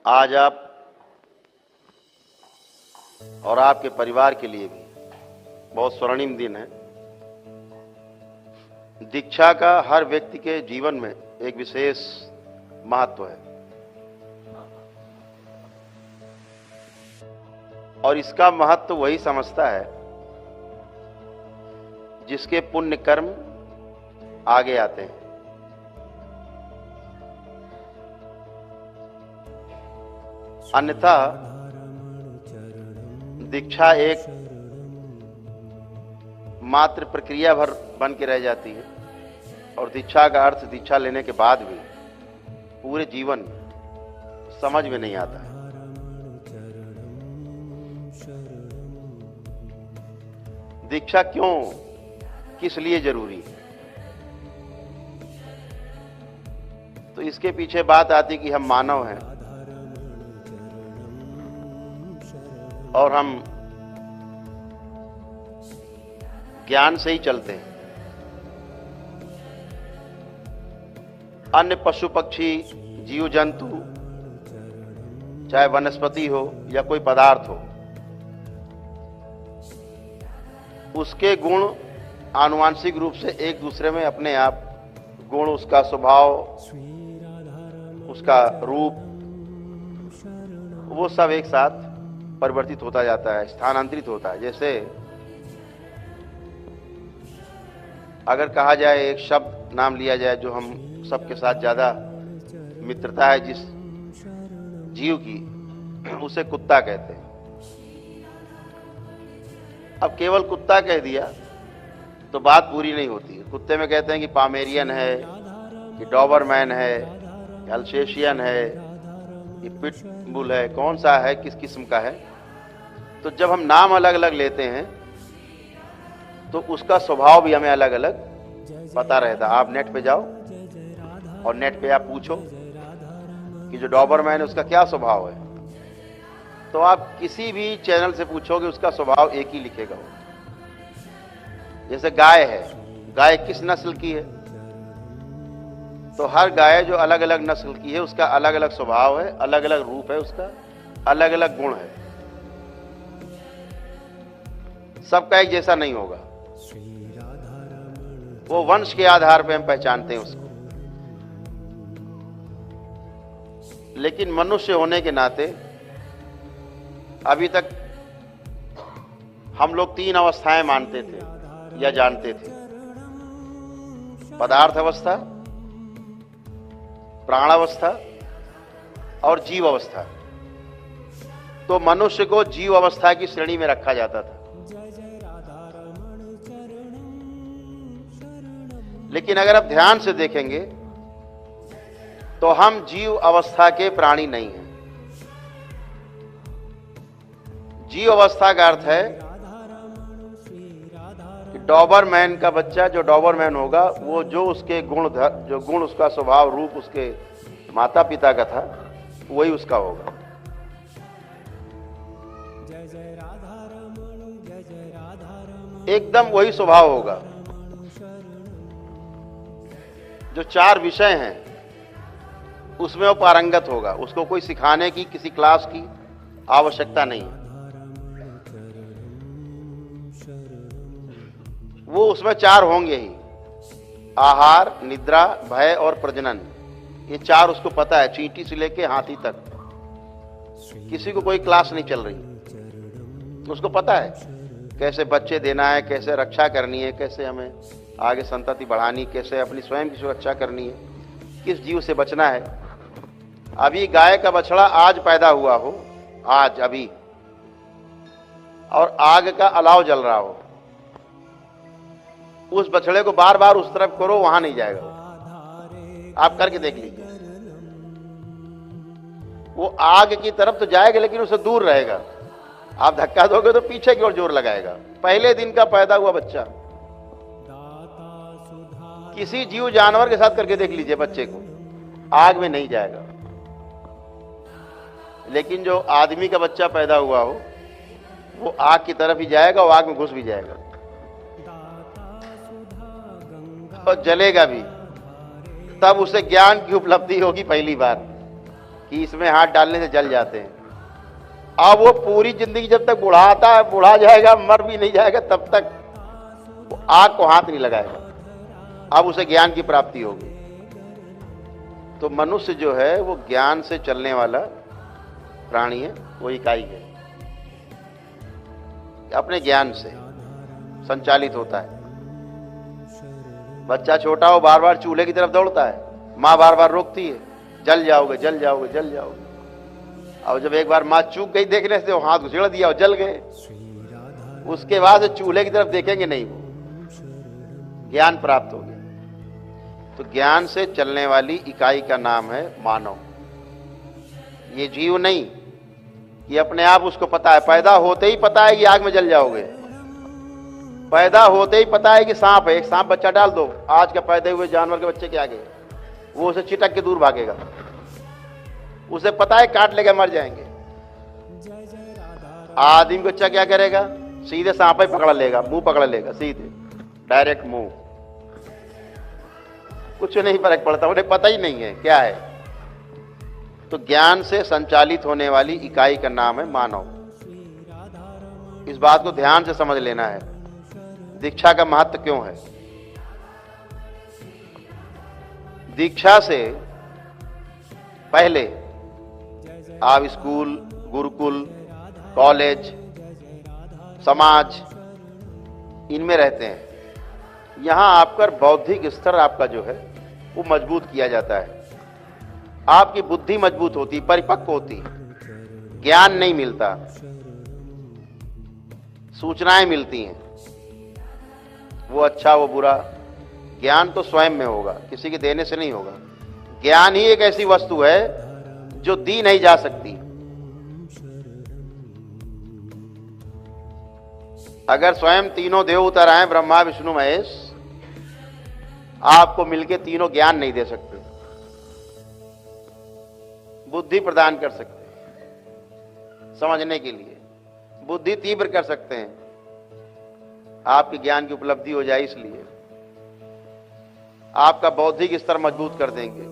आज आप और आपके परिवार के लिए भी बहुत स्वर्णिम दिन है। दीक्षा का हर व्यक्ति के जीवन में एक विशेष महत्व है और इसका महत्व वही समझता है जिसके पुण्य कर्म आगे आते हैं। अन्यथा दीक्षा एक मात्र प्रक्रिया भर बन के रह जाती है और दीक्षा का अर्थ दीक्षा लेने के बाद भी पूरे जीवन समझ में नहीं आता है। दीक्षा क्यों, किस लिए जरूरी है? तो इसके पीछे बात आती कि हम मानव हैं और हम ज्ञान से ही चलते हैं। अन्य पशु पक्षी जीव जंतु चाहे वनस्पति हो या कोई पदार्थ हो, उसके गुण आनुवांशिक रूप से एक दूसरे में अपने आप गुण, उसका स्वभाव, उसका रूप, वो सब एक साथ परिवर्तित होता जाता है, स्थानांतरित होता है। जैसे अगर कहा जाए, एक शब्द नाम लिया जाए जो हम सबके साथ ज्यादा मित्रता है जिस जीव की, उसे कुत्ता कहते हैं। अब केवल कुत्ता कह दिया तो बात पूरी नहीं होती है। कुत्ते में कहते हैं कि पामेरियन है, कि डॉबरमैन है, अल्सेशियन है, कि पिटबुल है, कौन सा है, किस किस्म का है। तो जब हम नाम अलग अलग लेते हैं तो उसका स्वभाव भी हमें अलग अलग पता रहता है। आप नेट पे जाओ और नेट पे आप पूछो कि जो डॉबरमैन है उसका क्या स्वभाव है, तो आप किसी भी चैनल से पूछोगे उसका स्वभाव एक ही लिखेगा। जैसे गाय है, गाय किस नस्ल की है, तो हर गाय जो अलग अलग नस्ल की है उसका अलग अलग स्वभाव है, अलग अलग रूप है, उसका अलग अलग गुण है, सबका एक जैसा नहीं होगा। वो वंश के आधार पे हम पहचानते हैं उसको। लेकिन मनुष्य होने के नाते अभी तक हम लोग तीन अवस्थाएं मानते थे या जानते थे: पदार्थ अवस्था, प्राणावस्था और जीव अवस्था। तो मनुष्य को जीव अवस्था की श्रेणी में रखा जाता था। लेकिन अगर आप ध्यान से देखेंगे तो हम जीव अवस्था के प्राणी नहीं हैं। जीव अवस्था का अर्थ है कि डॉबरमैन का बच्चा जो डॉबरमैन होगा, वो जो उसके गुण, जो गुण, उसका स्वभाव, रूप उसके माता पिता का था, वही उसका होगा। एकदम वही स्वभाव होगा। जो चार विषय हैं उसमें वो पारंगत होगा। उसको कोई सिखाने की, किसी क्लास की आवश्यकता नहीं है। वो उसमें चार होंगे ही: आहार, निद्रा, भय और प्रजनन। ये चार उसको पता है, चींटी से लेके हाथी तक। किसी को कोई क्लास नहीं चल रही, उसको पता है कैसे बच्चे देना है, कैसे रक्षा करनी है, कैसे हमें आगे संतति बढ़ानी, कैसे अपनी स्वयं की सुरक्षा करनी है, किस जीव से बचना है। अभी गाय का बछड़ा आज पैदा हुआ हो, आज अभी, और आग का अलाव जल रहा हो, उस बछड़े को बार बार उस तरफ करो, वहां नहीं जाएगा वो। आप करके देख लीजिए, वो आग की तरफ तो जाएगा लेकिन उससे दूर रहेगा। आप धक्का दोगे तो पीछे की ओर जोर लगाएगा। पहले दिन का पैदा हुआ बच्चा, किसी जीव जानवर के साथ करके देख लीजिए, बच्चे को आग में नहीं जाएगा। लेकिन जो आदमी का बच्चा पैदा हुआ हो, वो आग की तरफ ही जाएगा और आग में घुस भी जाएगा और जलेगा भी। तब उसे ज्ञान की उपलब्धि होगी पहली बार कि इसमें हाथ डालने से जल जाते हैं। अब वो पूरी जिंदगी जब तक बुढ़ाता है, बुढ़ा जाएगा, मर भी नहीं जाएगा, तब तक वो आग को हाथ नहीं लगाएगा। अब उसे ज्ञान की प्राप्ति होगी। तो मनुष्य जो है वो ज्ञान से चलने वाला प्राणी है, वो इकाई है, अपने ज्ञान से संचालित होता है। बच्चा छोटा हो बार बार चूल्हे की तरफ दौड़ता है, माँ बार बार रोकती है, जल जाओगे जल जाओगे जल जाओगे। और जब एक बार माँ चूक गई देखने से, वो हाथ घुसेड़ दिया और जल गए। उसके बाद चूल्हे की तरफ देखेंगे नहीं, वो ज्ञान प्राप्त हो गया। तो ज्ञान से चलने वाली इकाई का नाम है मानव। ये जीव नहीं कि अपने आप उसको पता है, पैदा होते ही पता है कि आग में जल जाओगे, पैदा होते ही पता है कि सांप है, एक सांप बच्चा डाल दो आज का पैदा हुए जानवर के बच्चे के आगे, वो उसे चिटक के दूर भागेगा। उसे पता है काट लेगा मर जाएंगे। आदमी बच्चा क्या करेगा, सीधे सांप ही पकड़ लेगा, मुंह पकड़ लेगा, सीधे डायरेक्ट मुंह, कुछ नहीं फर्क पड़ता, उन्हें पता ही नहीं है क्या है। तो ज्ञान से संचालित होने वाली इकाई का नाम है मानव। इस बात को ध्यान से समझ लेना है। दीक्षा का महत्व क्यों है? दीक्षा से पहले आप स्कूल, गुरुकुल, कॉलेज, समाज, इनमें रहते हैं। यहां आपका बौद्धिक स्तर आपका जो है वो मजबूत किया जाता है, आपकी बुद्धि मजबूत होती, परिपक्व होती, ज्ञान नहीं मिलता, सूचनाएं मिलती हैं, वो अच्छा वो बुरा। ज्ञान तो स्वयं में होगा, किसी के देने से नहीं होगा। ज्ञान ही एक ऐसी वस्तु है जो दी नहीं जा सकती। अगर स्वयं तीनों देव उतर आए, ब्रह्मा विष्णु महेश, आपको मिलके तीनों ज्ञान नहीं दे सकते, बुद्धि प्रदान कर सकते हैं समझने के लिए, बुद्धि तीव्र कर सकते हैं, आपके ज्ञान की उपलब्धि हो जाए, इसलिए आपका बौद्धिक स्तर मजबूत कर देंगे,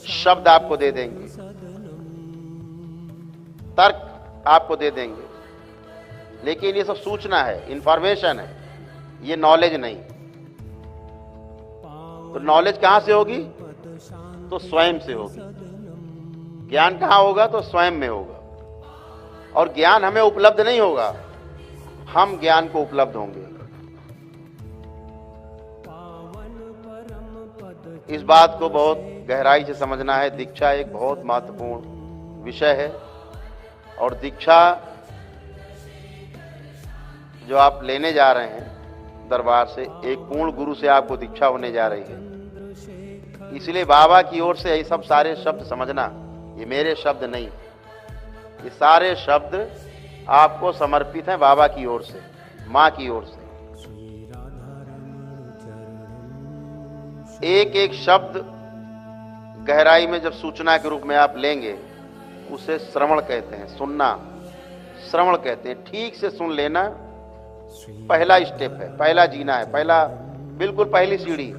शब्द आपको दे देंगे, तर्क आपको दे देंगे। लेकिन ये सब सूचना है, इंफॉर्मेशन है, ये नॉलेज नहीं। तो नॉलेज कहां से होगी? तो स्वयं से होगी। ज्ञान कहां होगा? तो स्वयं में होगा। और ज्ञान हमें उपलब्ध नहीं होगा, हम ज्ञान को उपलब्ध होंगे। इस बात को बहुत गहराई से समझना है। दीक्षा एक बहुत महत्वपूर्ण विषय है, और दीक्षा जो आप लेने जा रहे हैं दरबार से, एक पूर्ण गुरु से आपको दीक्षा होने जा रही है। इसलिए बाबा की ओर से ये सब सारे शब्द समझना, ये मेरे शब्द नहीं, ये सारे शब्द आपको समर्पित हैं बाबा की ओर से, माँ की ओर से। एक एक शब्द गहराई में जब सूचना के रूप में आप लेंगे, उसे श्रवण कहते हैं, सुनना श्रवण कहते हैं। ठीक से सुन लेना पहला स्टेप है, पहला जीना है, पहला बिल्कुल पहली सीढ़ी।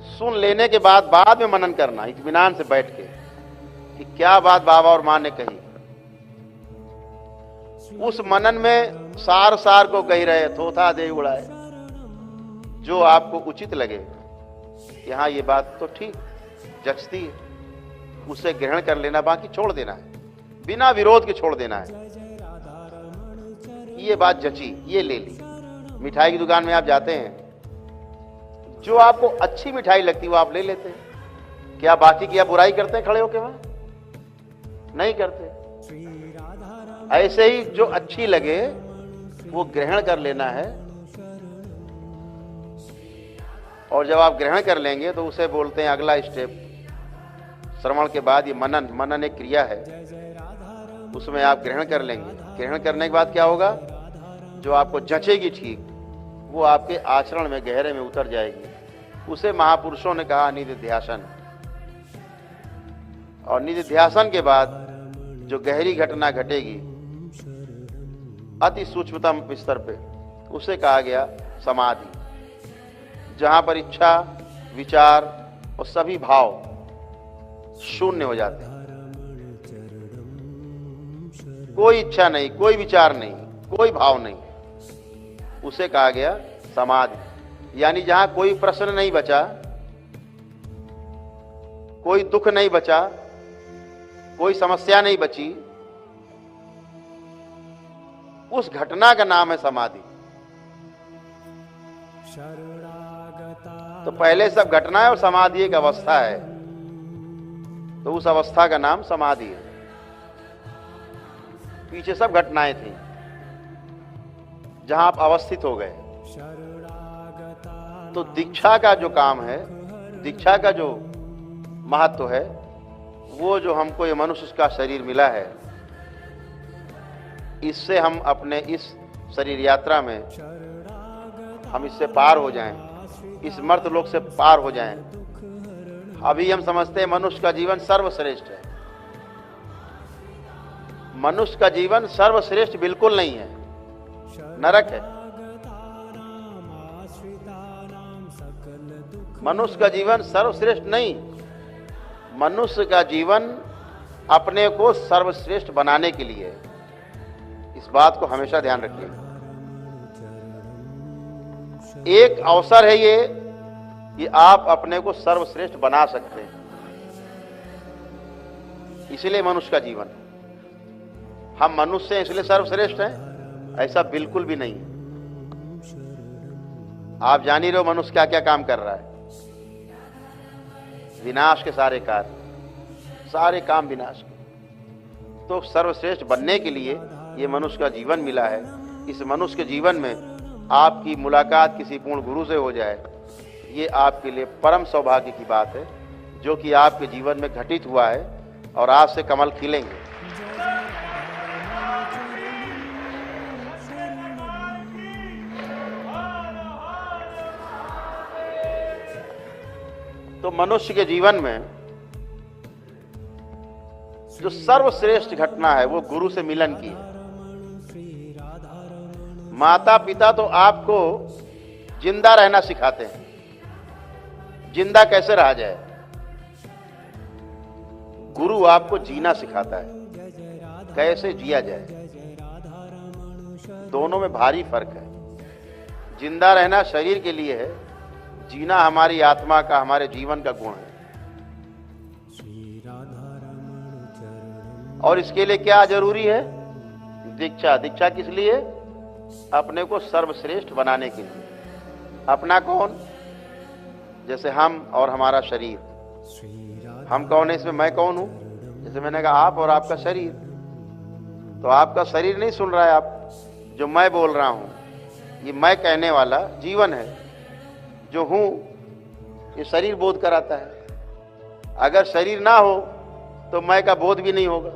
सुन लेने के बाद में मनन करना, इत्मीनान से बैठ के कि क्या बात बाबा और माँ ने कही। उस मनन में सार सार को कही रहे, थोथा दे उड़ाए, जो आपको उचित लगे कि हाँ ये बात तो ठीक जचती है, उसे ग्रहण कर लेना, बाकी छोड़ देना है, बिना विरोध के छोड़ देना है। ये बात जची, ये ले ली। मिठाई की दुकान में आप जाते हैं, जो आपको अच्छी मिठाई लगती है वो आप ले लेते हैं। क्या बाकी की आप बुराई करते हैं खड़े होके? वहां नहीं करते। ऐसे ही जो अच्छी लगे वो ग्रहण कर लेना है, और जब आप ग्रहण कर लेंगे तो उसे बोलते हैं अगला स्टेप। श्रवण के बाद ये मनन, मनन एक क्रिया है, उसमें आप ग्रहण कर लेंगे। ग्रहण करने के बाद क्या होगा? जो आपको जचेगी ठीक, वो आपके आचरण में गहरे में उतर जाएगी। उसे महापुरुषों ने कहा निधिध्यासन। और निधिध्यासन के बाद जो गहरी घटना घटेगी अति सूक्ष्मतम स्तर पे, उसे कहा गया समाधि, जहां पर इच्छा, विचार और सभी भाव शून्य हो जाते हैं। कोई इच्छा नहीं, कोई विचार नहीं, कोई भाव नहीं, उसे कहा गया समाधि। यानी जहां कोई प्रश्न नहीं बचा, कोई दुख नहीं बचा, कोई समस्या नहीं बची, उस घटना का नाम है समाधि। तो पहले सब घटना है और समाधि एक अवस्था है, तो उस अवस्था का नाम समाधि है। पीछे सब घटनाएं थी जहां आप अवस्थित हो गए। तो दीक्षा का जो काम है, दीक्षा का जो महत्व है, वो जो हमको ये मनुष्य का शरीर मिला है, इससे हम अपने इस शरीर यात्रा में हम इससे पार हो जाएं, इस मर्त लोक से पार हो जाएं। अभी हम समझते हैं मनुष्य का जीवन सर्वश्रेष्ठ है। मनुष्य का जीवन सर्वश्रेष्ठ बिल्कुल नहीं है, नरक है। मनुष्य का जीवन सर्वश्रेष्ठ नहीं, मनुष्य का जीवन अपने को सर्वश्रेष्ठ बनाने के लिए है। इस बात को हमेशा ध्यान रखिए। एक अवसर है ये कि आप अपने को सर्वश्रेष्ठ बना सकते हैं, इसलिए मनुष्य का जीवन। हम मनुष्य हैं इसलिए सर्वश्रेष्ठ हैं, ऐसा बिल्कुल भी नहीं। आप जान ही रहे हो मनुष्य क्या क्या काम कर रहा है। विनाश के सारे कार्य, सारे काम विनाश के। तो सर्वश्रेष्ठ बनने के लिए ये मनुष्य का जीवन मिला है। इस मनुष्य के जीवन में आपकी मुलाकात किसी पूर्ण गुरु से हो जाए, ये आपके लिए परम सौभाग्य की बात है, जो कि आपके जीवन में घटित हुआ है और आज से कमल खिलेंगे। तो मनुष्य के जीवन में जो सर्वश्रेष्ठ घटना है वो गुरु से मिलन की है। माता पिता तो आपको जिंदा रहना सिखाते हैं, जिंदा कैसे रहा जाए। गुरु आपको जीना सिखाता है, कैसे जिया जाए। दोनों में भारी फर्क है। जिंदा रहना शरीर के लिए है, जीना हमारी आत्मा का, हमारे जीवन का गुण है। और इसके लिए क्या जरूरी है? दीक्षा। दीक्षा किस लिए? अपने को सर्वश्रेष्ठ बनाने के लिए। अपना कौन? जैसे हम और हमारा शरीर। हम कौन है इसमें? मैं कौन हूं? जैसे मैंने कहा आप और आपका शरीर। तो आपका शरीर नहीं सुन रहा है आप जो मैं बोल रहा हूं, ये मैं कहने वाला जीवन है जो हूं, ये शरीर बोध कराता है। अगर शरीर ना हो तो मैं का बोध भी नहीं होगा।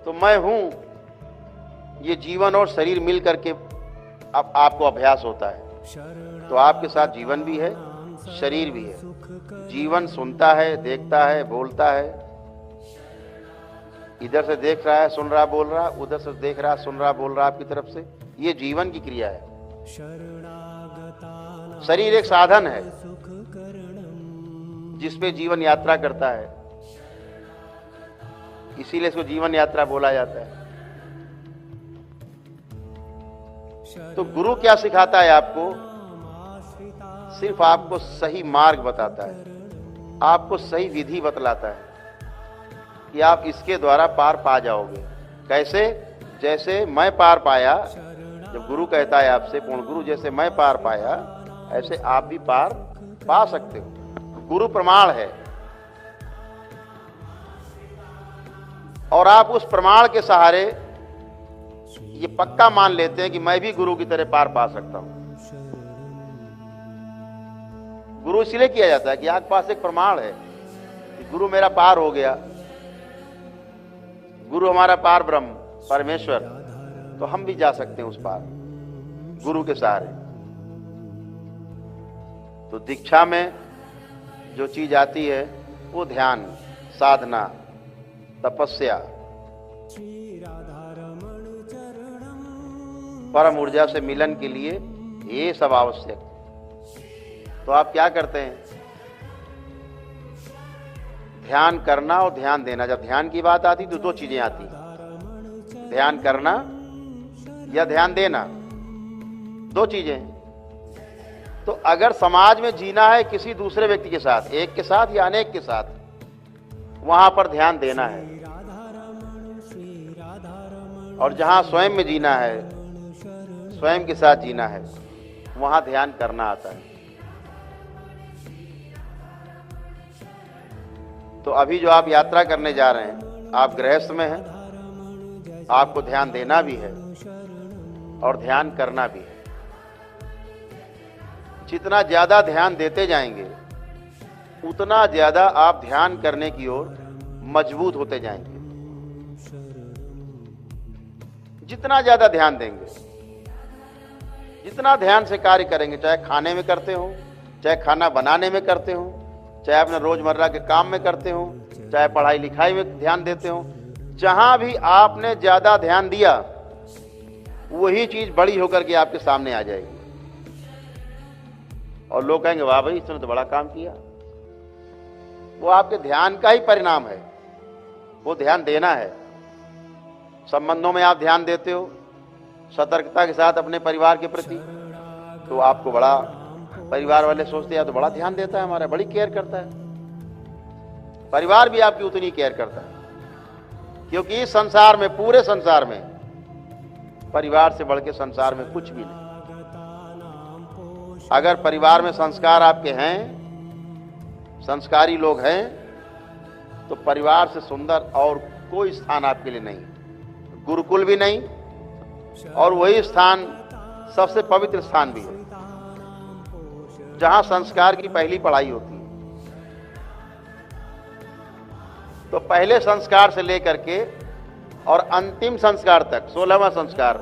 तो मैं हूं, ये जीवन और शरीर मिल करके अब आपको अभ्यास होता है। तो आपके साथ जीवन भी है, शरीर भी है। जीवन सुनता है, देखता है, बोलता है। इधर से देख रहा है, सुन रहा, बोल रहा, उधर से देख रहा, सुन रहा, बोल रहा आपकी तरफ से। ये जीवन की क्रिया है। शरीर एक साधन है जिसपे जीवन यात्रा करता है, इसीलिए इसको जीवन यात्रा बोला जाता है। तो गुरु क्या सिखाता है आपको? सिर्फ आपको सही मार्ग बताता है, आपको सही विधि बतलाता है कि आप इसके द्वारा पार पा जाओगे। कैसे? जैसे मैं पार पाया, जब गुरु कहता है आपसे, पूर्ण गुरु, जैसे मैं पार पाया ऐसे आप भी पार पा सकते हो। गुरु प्रमाण है और आप उस प्रमाण के सहारे ये पक्का मान लेते हैं कि मैं भी गुरु की तरह पार पा सकता हूं। गुरु इसलिए किया जाता है कि आपके पास एक प्रमाण है कि गुरु मेरा पार हो गया, गुरु हमारा पार ब्रह्म परमेश्वर, तो हम भी जा सकते हैं उस पार गुरु के सहारे। तो दीक्षा में जो चीज आती है वो ध्यान, साधना, तपस्या, परम ऊर्जा से मिलन के लिए ये सब आवश्यक। तो आप क्या करते हैं? ध्यान करना और ध्यान देना। जब ध्यान की बात आती तो दो चीजें आती, ध्यान करना या ध्यान देना, दो चीजें। तो अगर समाज में जीना है किसी दूसरे व्यक्ति के साथ, एक के साथ या अनेक के साथ, वहां पर ध्यान देना है। और जहां स्वयं में जीना है, स्वयं के साथ जीना है, वहां ध्यान करना आता है। तो अभी जो आप यात्रा करने जा रहे हैं, आप गृहस्थ में हैं, आपको ध्यान देना भी है और ध्यान करना भी है। जितना ज्यादा ध्यान देते जाएंगे उतना ज्यादा आप ध्यान करने की ओर मजबूत होते जाएंगे। जितना ज्यादा ध्यान देंगे, जितना ध्यान से कार्य करेंगे, चाहे खाने में करते हो, चाहे खाना बनाने में करते हो, चाहे अपने रोजमर्रा के काम में करते हो, चाहे पढ़ाई लिखाई में ध्यान देते हो, जहां भी आपने ज्यादा ध्यान दिया वही चीज बड़ी होकर के आपके सामने आ जाएगी और लोग कहेंगे वाह भाई इसने तो बड़ा काम किया। वो आपके ध्यान का ही परिणाम है, वो ध्यान देना है। संबंधों में आप ध्यान देते हो सतर्कता के साथ अपने परिवार के प्रति, तो आपको बड़ा, परिवार वाले सोचते हैं तो बड़ा ध्यान देता है हमारा, बड़ी केयर करता है। परिवार भी आपकी उतनी केयर करता है, क्योंकि इस संसार में, पूरे संसार में परिवार से बढ़ के संसार में कुछ भी नहीं। अगर परिवार में संस्कार आपके हैं, संस्कारी लोग हैं, तो परिवार से सुंदर और कोई स्थान आपके लिए नहीं। गुरुकुल भी नहीं, और वही स्थान सबसे पवित्र स्थान भी है जहां संस्कार की पहली पढ़ाई होती है। तो पहले संस्कार से लेकर के और अंतिम संस्कार तक 16वां संस्कार,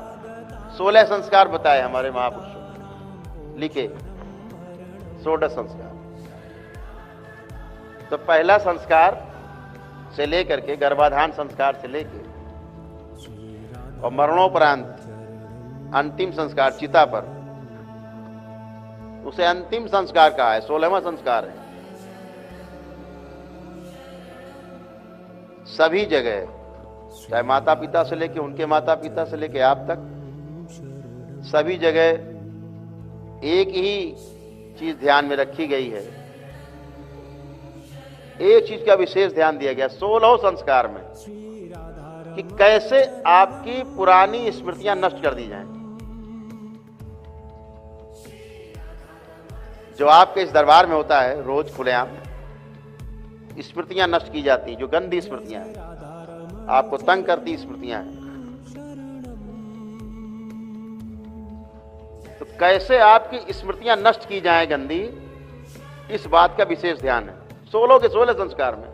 16 संस्कार बताए हमारे महापुरुषों लिखे, 16 संस्कार। तो पहला संस्कार से लेकर के, गर्भाधान संस्कार से लेकर और मरणोपरांत अंतिम संस्कार चिता पर, उसे अंतिम संस्कार कहा है, 16वां संस्कार है। सभी जगह, चाहे माता पिता से लेके, उनके माता पिता से लेके आप तक, सभी जगह एक ही चीज ध्यान में रखी गई है, एक चीज का विशेष ध्यान दिया गया 16 संस्कार में, कि कैसे आपकी पुरानी स्मृतियां नष्ट कर दी जाएं। जो आपके इस दरबार में होता है रोज खुलेआम, स्मृतियां नष्ट की जाती, जो गंदी स्मृतियां हैं, आपको तंग करती स्मृतियां हैं, तो कैसे आपकी स्मृतियां नष्ट की जाएं गंदी, इस बात का विशेष ध्यान है 16 के 16 संस्कार में।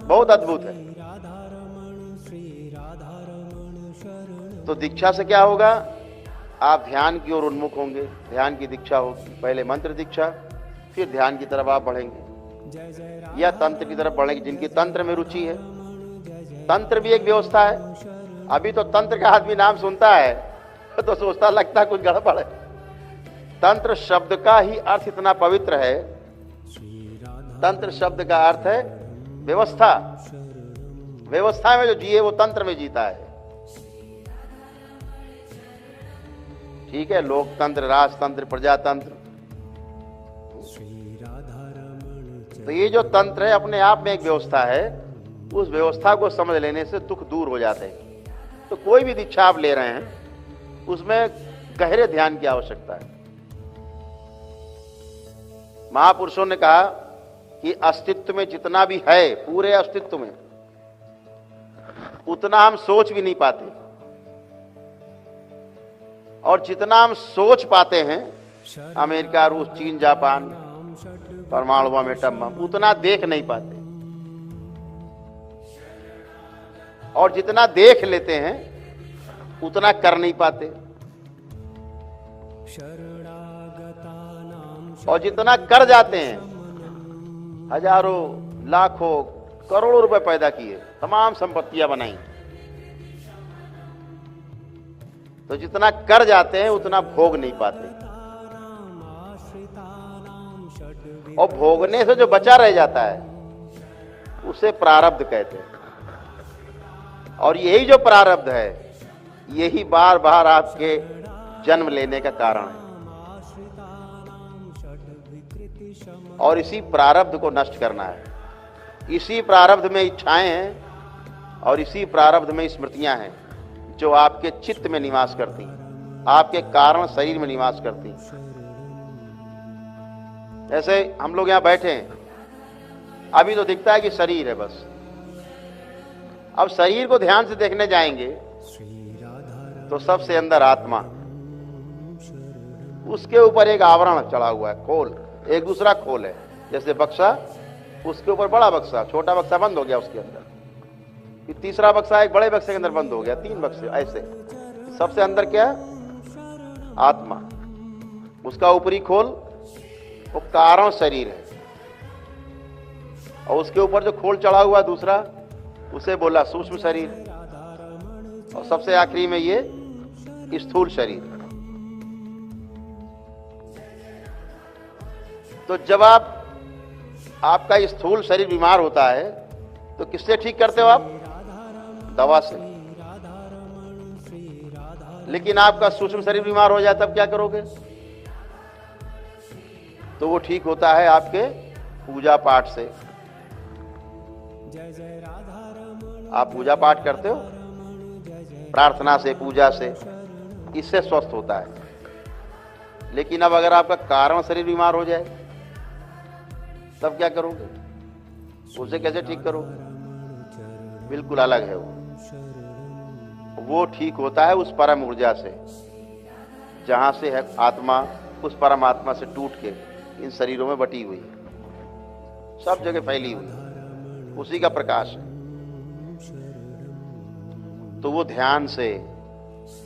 बहुत अद्भुत है। तो दीक्षा से क्या होगा? आप ध्यान की ओर उन्मुख होंगे, ध्यान की दीक्षा होगी। पहले मंत्र दीक्षा, फिर ध्यान की तरफ आप बढ़ेंगे या तंत्र की तरफ बढ़ेंगे, जिनकी तंत्र में रुचि है। तंत्र भी एक व्यवस्था है। अभी तो तंत्र का आदमी नाम सुनता है तो सोचता, लगता है कुछ गड़बड़ है। तंत्र शब्द का ही अर्थ इतना पवित्र है। तंत्र शब्द का अर्थ है व्यवस्था। व्यवस्था में जो जिए वो तंत्र में जीता है। ठीक है, लोकतंत्र, राजतंत्र, प्रजातंत्र, तो ये जो तंत्र है अपने आप में एक व्यवस्था है। उस व्यवस्था को समझ लेने से दुख दूर हो जाते हैं। तो कोई भी दीक्षा आप ले रहे हैं उसमें गहरे ध्यान की आवश्यकता है। महापुरुषों ने कहा कि अस्तित्व में जितना भी है, पूरे अस्तित्व में, उतना हम सोच भी नहीं पाते, और जितना हम सोच पाते हैं, अमेरिका, रूस, चीन, जापान, परमाणु बम, एटम बम, उतना देख नहीं पाते। और जितना देख लेते हैं उतना कर नहीं पाते। और जितना कर जाते हैं, हजारों, लाखों, करोड़ों रुपए पैदा किए, तमाम संपत्तियां बनाई, तो जितना कर जाते हैं उतना भोग नहीं पाते। और भोगने से जो बचा रह जाता है उसे प्रारब्ध कहते हैं। और यही जो प्रारब्ध है, यही बार बार आपके जन्म लेने का कारण है। और इसी प्रारब्ध को नष्ट करना है। इसी प्रारब्ध में इच्छाएं हैं और इसी प्रारब्ध में स्मृतियां हैं जो आपके चित्त में निवास करती हैं, आपके कारण शरीर में निवास करती हैं। जैसे हम लोग यहां बैठे हैं, अभी तो दिखता है कि शरीर है बस। अब शरीर को ध्यान से देखने जाएंगे तो सबसे अंदर आत्मा, उसके ऊपर एक आवरण चढ़ा हुआ है, खोल, एक दूसरा खोल है। जैसे बक्सा, उसके ऊपर बड़ा बक्सा, छोटा बक्सा बंद हो गया उसके अंदर, फिर तीसरा बक्सा एक बड़े बक्से के अंदर बंद हो गया, 3 बक्से ऐसे। सबसे अंदर क्या है? आत्मा। उसका ऊपरी खोल वो कारण शरीर है, और उसके ऊपर जो खोल चढ़ा हुआ दूसरा, उसे बोला सूक्ष्म शरीर, और सबसे आखिरी में ये स्थूल शरीर। तो जब आपका स्थूल शरीर बीमार होता है तो किससे ठीक करते हो आप? दवा से। लेकिन आपका सूक्ष्म शरीर बीमार हो जाए तब क्या करोगे? तो वो ठीक होता है आपके पूजा पाठ से। आप पूजा पाठ करते हो, प्रार्थना से, पूजा से, इससे स्वस्थ होता है। लेकिन अब अगर आपका कारण शरीर बीमार हो जाए तब क्या करोगे? उसे कैसे ठीक करोगे? बिल्कुल अलग है वो ठीक होता है उस परम ऊर्जा से, जहां से है आत्मा, उस परमात्मा से टूट के इन शरीरों में बटी हुई है, सब जगह फैली हुई है, उसी का प्रकाश है। तो वो ध्यान से,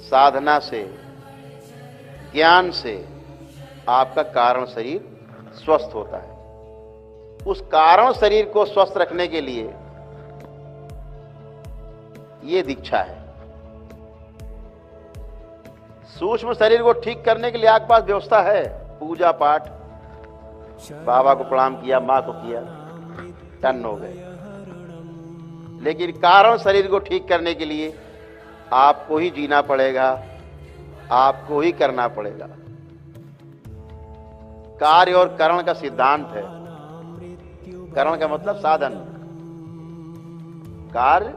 साधना से, ज्ञान से आपका कारण शरीर स्वस्थ होता है। उस कारण शरीर को स्वस्थ रखने के लिए ये दीक्षा है। सूक्ष्म शरीर को ठीक करने के लिए आपके पास व्यवस्था है, पूजा पाठ, बाबा को प्रणाम किया, मां को किया, टन हो गए। लेकिन कारण शरीर को ठीक करने के लिए आपको ही जीना पड़ेगा, आपको ही करना पड़ेगा। कार्य और करण का सिद्धांत है। करण का मतलब साधन, कार्य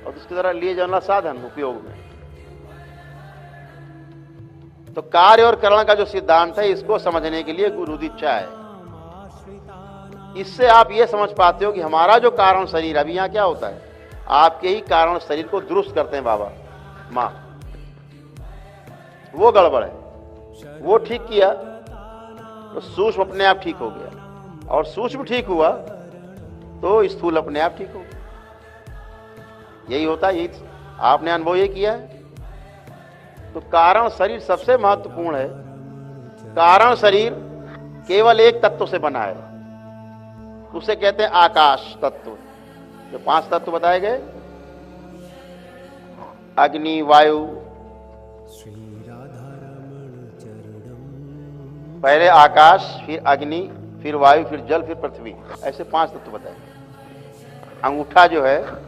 और उसके द्वारा लिए जाना साधन उपयोग में। तो कार्य और करण का जो सिद्धांत है, इसको समझने के लिए गुरु दीक्षा है। इससे आप ये समझ पाते हो कि हमारा जो कारण शरीर, अभी यहां क्या होता है, आपके ही कारण शरीर को दुरुस्त करते हैं बाबा मां। वो गड़बड़ है, वो ठीक किया तो सूक्ष्म अपने आप ठीक हो गया, और सूक्ष्म ठीक हुआ तो स्थूल अपने आप ठीक हो गया। यही होता है, यही आपने अनुभव ये किया है। तो कारण शरीर सबसे महत्वपूर्ण है। कारण शरीर केवल एक तत्व से बना है, उसे कहते हैं आकाश तत्व। जो 5 तत्व बताए गए, अग्नि, वायु, पहले आकाश, फिर अग्नि, फिर वायु, फिर जल, फिर पृथ्वी, ऐसे 5 तत्व बताए। अंगूठा जो है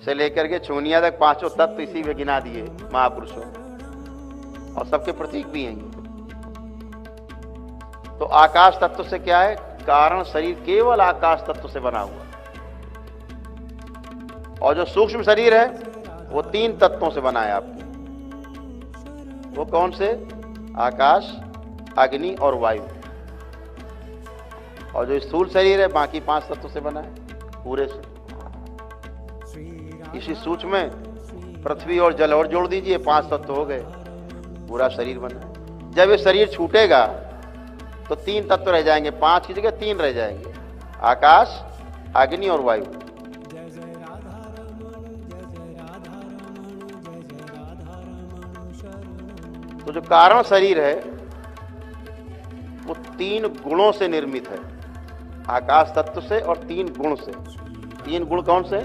से लेकर के छूनिया तक 5 तत्व इसी में गिना दिए महापुरुषों, और सबके प्रतीक भी हैं। तो आकाश तत्व से क्या है? कारण शरीर केवल आकाश तत्व से बना हुआ। और जो सूक्ष्म शरीर है वो 3 तत्वों से बना है आपके। वो कौन से? आकाश, अग्नि और वायु। और जो स्थूल शरीर है बाकी 5 तत्वों से बना है पूरे से। इसी सूक्ष्म में पृथ्वी और जल और जोड़ दीजिए, 5 तत्व हो गए, पूरा शरीर बना। जब ये शरीर छूटेगा तो 3 तत्व रह जाएंगे, 5 की जगह 3 रह जाएंगे, आकाश, अग्नि और वायु। तो जो कारण शरीर है वो 3 गुणों से निर्मित है, आकाश तत्व से और 3 गुण से। 3 गुण कौन से?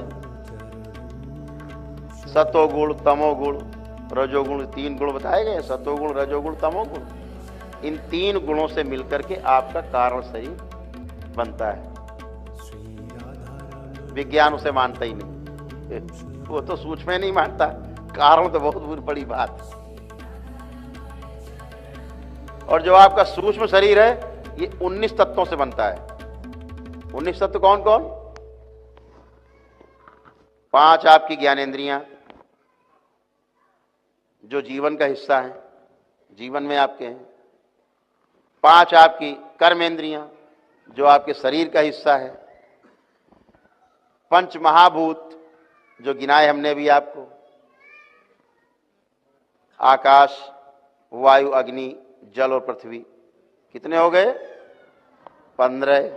सतोगुण, तमोगुण, रजोगुण। 3 गुण बताए गए, सतोगुण, रजोगुण, तमोगुण। इन 3 गुणों से मिलकर के आपका कारण शरीर बनता है। विज्ञान उसे मानता ही नहीं, वो तो सूक्ष्म नहीं मानता, कारण तो बहुत बड़ी बात है। और जो आपका सूक्ष्म शरीर है ये 19 तत्वों से बनता है। 19 तत्व कौन कौन? 5 आपकी ज्ञानेंद्रियां जो जीवन का हिस्सा है, जीवन में आपके हैं। 5 आपकी कर्मेंद्रियां जो आपके शरीर का हिस्सा है। 5 महाभूत जो गिनाए हमने भी आपको, आकाश, वायु, अग्नि, जल और पृथ्वी। कितने हो गए? 15।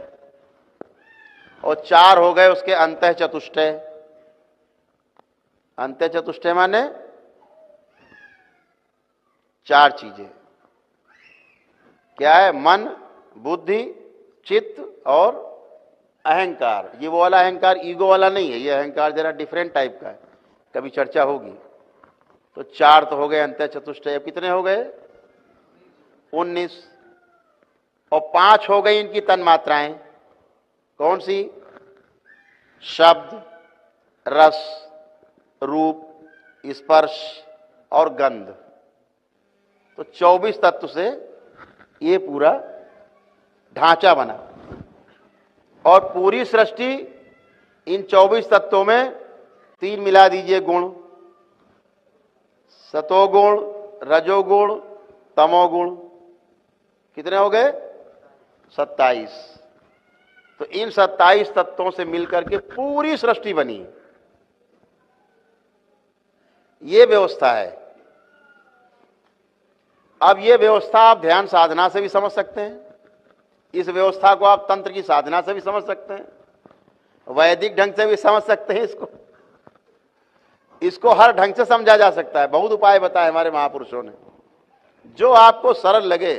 और 4 हो गए उसके अंतः चतुष्टय। अंतः चतुष्टय माने 4 चीजें। क्या है? मन, बुद्धि, चित्त और अहंकार। ये वो वाला अहंकार ईगो वाला नहीं है, ये अहंकार जरा डिफरेंट टाइप का है, कभी चर्चा होगी। तो 4 तो हो गए अंतः चतुष्टय। अब कितने हो गए? 19। और 5 हो गई इनकी तन्मात्राएं। कौन सी? शब्द, रस, रूप, स्पर्श और गंध। तो 24 तत्व से ये पूरा ढांचा बना। और पूरी सृष्टि इन 24 तत्वों में 3 मिला दीजिए गुण, सतोगुण, रजोगुण, तमोगुण। कितने हो गए? 27। तो इन 27 तत्वों से मिलकर के पूरी सृष्टि बनी। ये व्यवस्था है। अब ये व्यवस्था आप ध्यान साधना से भी समझ सकते हैं, इस व्यवस्था को आप तंत्र की साधना से भी समझ सकते हैं, वैदिक ढंग से भी समझ सकते हैं। इसको हर ढंग से समझा जा सकता है। बहुत उपाय बताए हमारे महापुरुषों ने, जो आपको सरल लगे।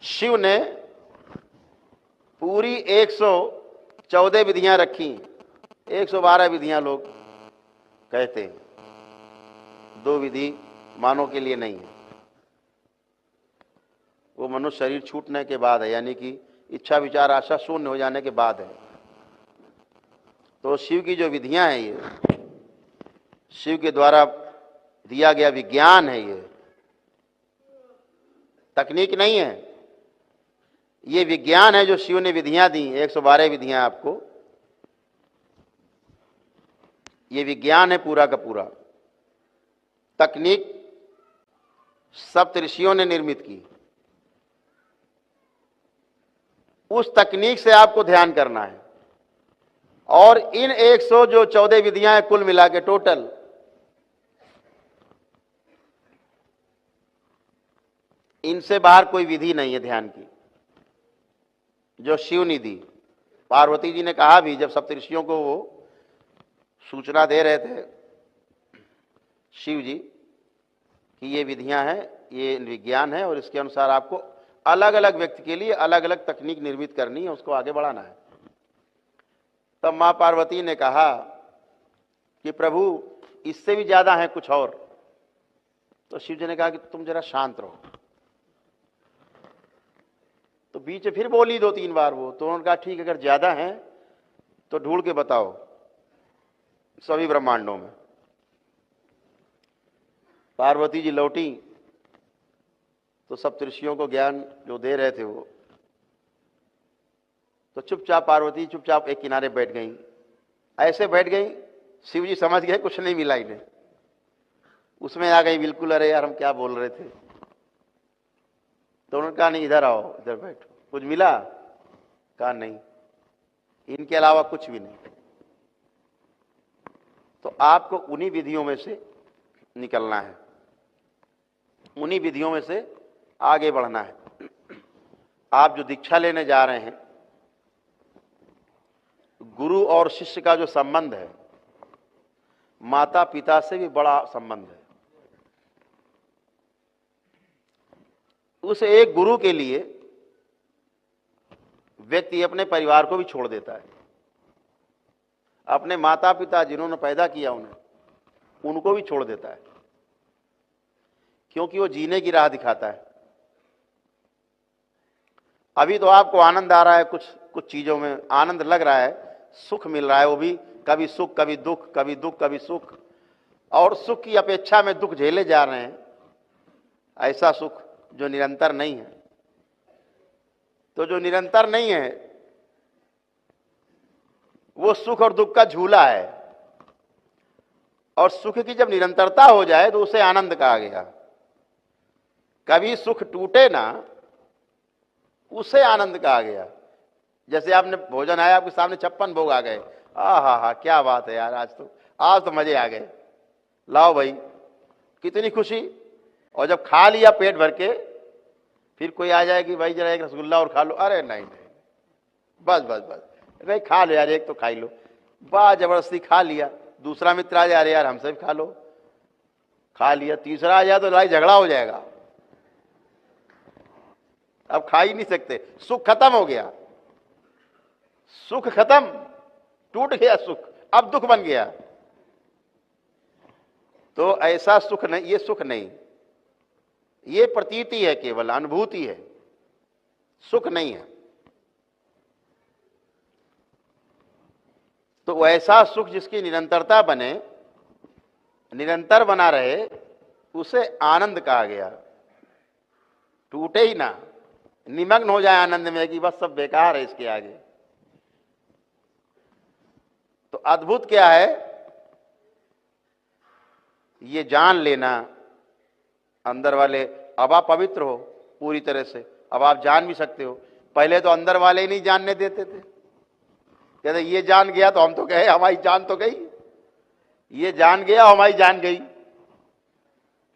शिव ने पूरी 114 विधियां रखी, 112 विधियां लोग कहते हैं, 2 विधि मानव के लिए नहीं है। वो मनुष्य शरीर छूटने के बाद है, यानी कि इच्छा विचार आशा शून्य हो जाने के बाद है। तो शिव की जो विधियां हैं, ये शिव के द्वारा दिया गया विज्ञान है, ये तकनीक नहीं है, ये विज्ञान है जो शिव ने विधियां दी। 112 विधियां आपको, ये विज्ञान है पूरा का पूरा। तकनीक सप्त ऋषियों ने निर्मित की। उस तकनीक से आपको ध्यान करना है। और इन 114 विधियां हैं कुल मिला के टोटल, इनसे बाहर कोई विधि नहीं है ध्यान की जो शिव ने दी। पार्वती जी ने कहा भी, जब सप्तऋषियों को वो सूचना दे रहे थे शिव जी कि ये विधियां हैं, ये विज्ञान है, और इसके अनुसार आपको अलग अलग व्यक्ति के लिए अलग अलग तकनीक निर्मित करनी है, उसको आगे बढ़ाना है। तब मां पार्वती ने कहा कि प्रभु इससे भी ज्यादा है कुछ और। तो शिव जी ने कहा कि तुम जरा शांत रहो। तो बीच में फिर बोली 2-3 बार वो। तो उन्होंने कहा ठीक, अगर ज्यादा है तो ढूंढ के बताओ सभी ब्रह्मांडों में। पार्वती जी लौटी तो सप्तऋषियों को ज्ञान जो दे रहे थे वो, तो चुपचाप पार्वती चुपचाप एक किनारे बैठ गई। ऐसे बैठ गई, शिव जी समझ गए कुछ नहीं मिला इन्हें। उसमें आ गई बिल्कुल, अरे यार हम क्या बोल रहे थे। तो उन्होंने कहा नहीं, इधर आओ, इधर बैठो। कुछ मिला? कहा नहीं, इनके अलावा कुछ भी नहीं। तो आपको उन्हीं विधियों में से निकलना है, उन्हीं विधियों में से आगे बढ़ना है। आप जो दीक्षा लेने जा रहे हैं, गुरु और शिष्य का जो संबंध है, माता पिता से भी बड़ा संबंध है। उस एक गुरु के लिए व्यक्ति अपने परिवार को भी छोड़ देता है। अपने माता पिता जिन्होंने पैदा किया उनको भी छोड़ देता है, क्योंकि वो जीने की राह दिखाता है। अभी तो आपको आनंद आ रहा है, कुछ कुछ चीजों में आनंद लग रहा है, सुख मिल रहा है, वो भी कभी सुख कभी दुख, कभी दुख कभी सुख, और सुख की अपेक्षा में दुख झेले जा रहे हैं। ऐसा सुख जो निरंतर नहीं है। तो जो निरंतर नहीं है वो सुख और दुख का झूला है, और सुख की जब निरंतरता हो जाए तो उसे आनंद कहा गया। कभी सुख टूटे ना, उसे आनंद कहा गया। जैसे आपने भोजन आया, आपके सामने 56 भोग आ गए, हा क्या बात है यार, आज तो मजे आ गए, लाओ भाई, कितनी खुशी। और जब खा लिया पेट भर के, फिर कोई आ जाए कि भाई जरा एक रसगुल्ला और खा लो, अरे नहीं, बस बस बस, नहीं खा लो यार, एक तो खा ही लो, वाह जबरदस्ती खा लिया। दूसरा मित्र आ जाए, अरे यार हमसे भी खा लो, खा लिया। तीसरा आ जाए तो लड़ाई झगड़ा हो जाएगा, अब खा ही नहीं सकते, सुख खत्म हो गया, सुख खत्म, टूट गया सुख, अब दुख बन गया। तो ऐसा सुख नहीं, ये सुख नहीं, ये प्रतीति है, केवल अनुभूति है, सुख नहीं है। तो वैसा सुख जिसकी निरंतरता बने, निरंतर बना रहे, उसे आनंद कहा गया। टूटे ही ना, निमग्न हो जाए आनंद में कि बस सब बेकार है इसके आगे। तो अद्भुत क्या है, ये जान लेना अंदर वाले, अब आप पवित्र हो पूरी तरह से, अब आप जान भी सकते हो। पहले तो अंदर वाले ही नहीं जानने देते थे, कहते ये जान गया तो हम तो कहे हमारी जान तो गई, ये जान गया हमारी जान गई,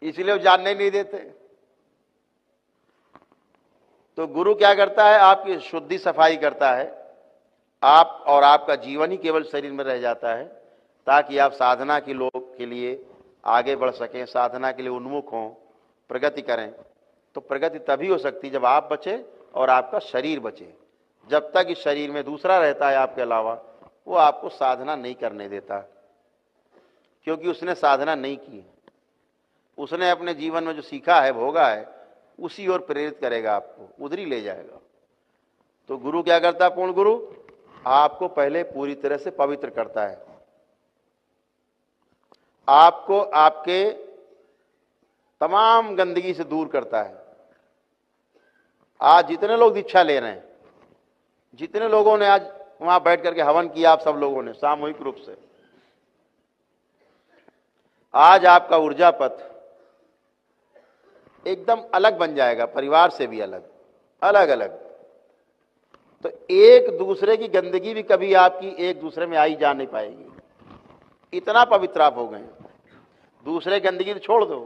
इसलिए वो जानने नहीं देते। तो गुरु क्या करता है, आपकी शुद्धि सफाई करता है, आप और आपका जीवन ही केवल शरीर में रह जाता है, ताकि आप साधना के लोग के लिए आगे बढ़ सकें, साधना के लिए उन्मुख हों, प्रगति करें। तो प्रगति तभी हो सकती जब आप बचे और आपका शरीर बचे। जब तक इस शरीर में दूसरा रहता है आपके अलावा, वो आपको साधना नहीं करने देता, क्योंकि उसने साधना नहीं की, उसने अपने जीवन में जो सीखा है, भोगा है, उसी ओर प्रेरित करेगा, आपको उधर ही ले जाएगा। तो गुरु क्या करता है, पूर्ण गुरु आपको पहले पूरी तरह से पवित्र करता है, आपको आपके तमाम गंदगी से दूर करता है। आज जितने लोग दीक्षा ले रहे हैं, जितने लोगों ने आज वहां बैठ करके हवन किया, आप सब लोगों ने सामूहिक रूप से, आज आपका ऊर्जा पथ एकदम अलग बन जाएगा, परिवार से भी अलग, अलग अलग। तो एक दूसरे की गंदगी भी कभी आपकी एक दूसरे में आई जा नहीं पाएगी, इतना पवित्र आप हो गए। दूसरे गंदगी तो छोड़ दो,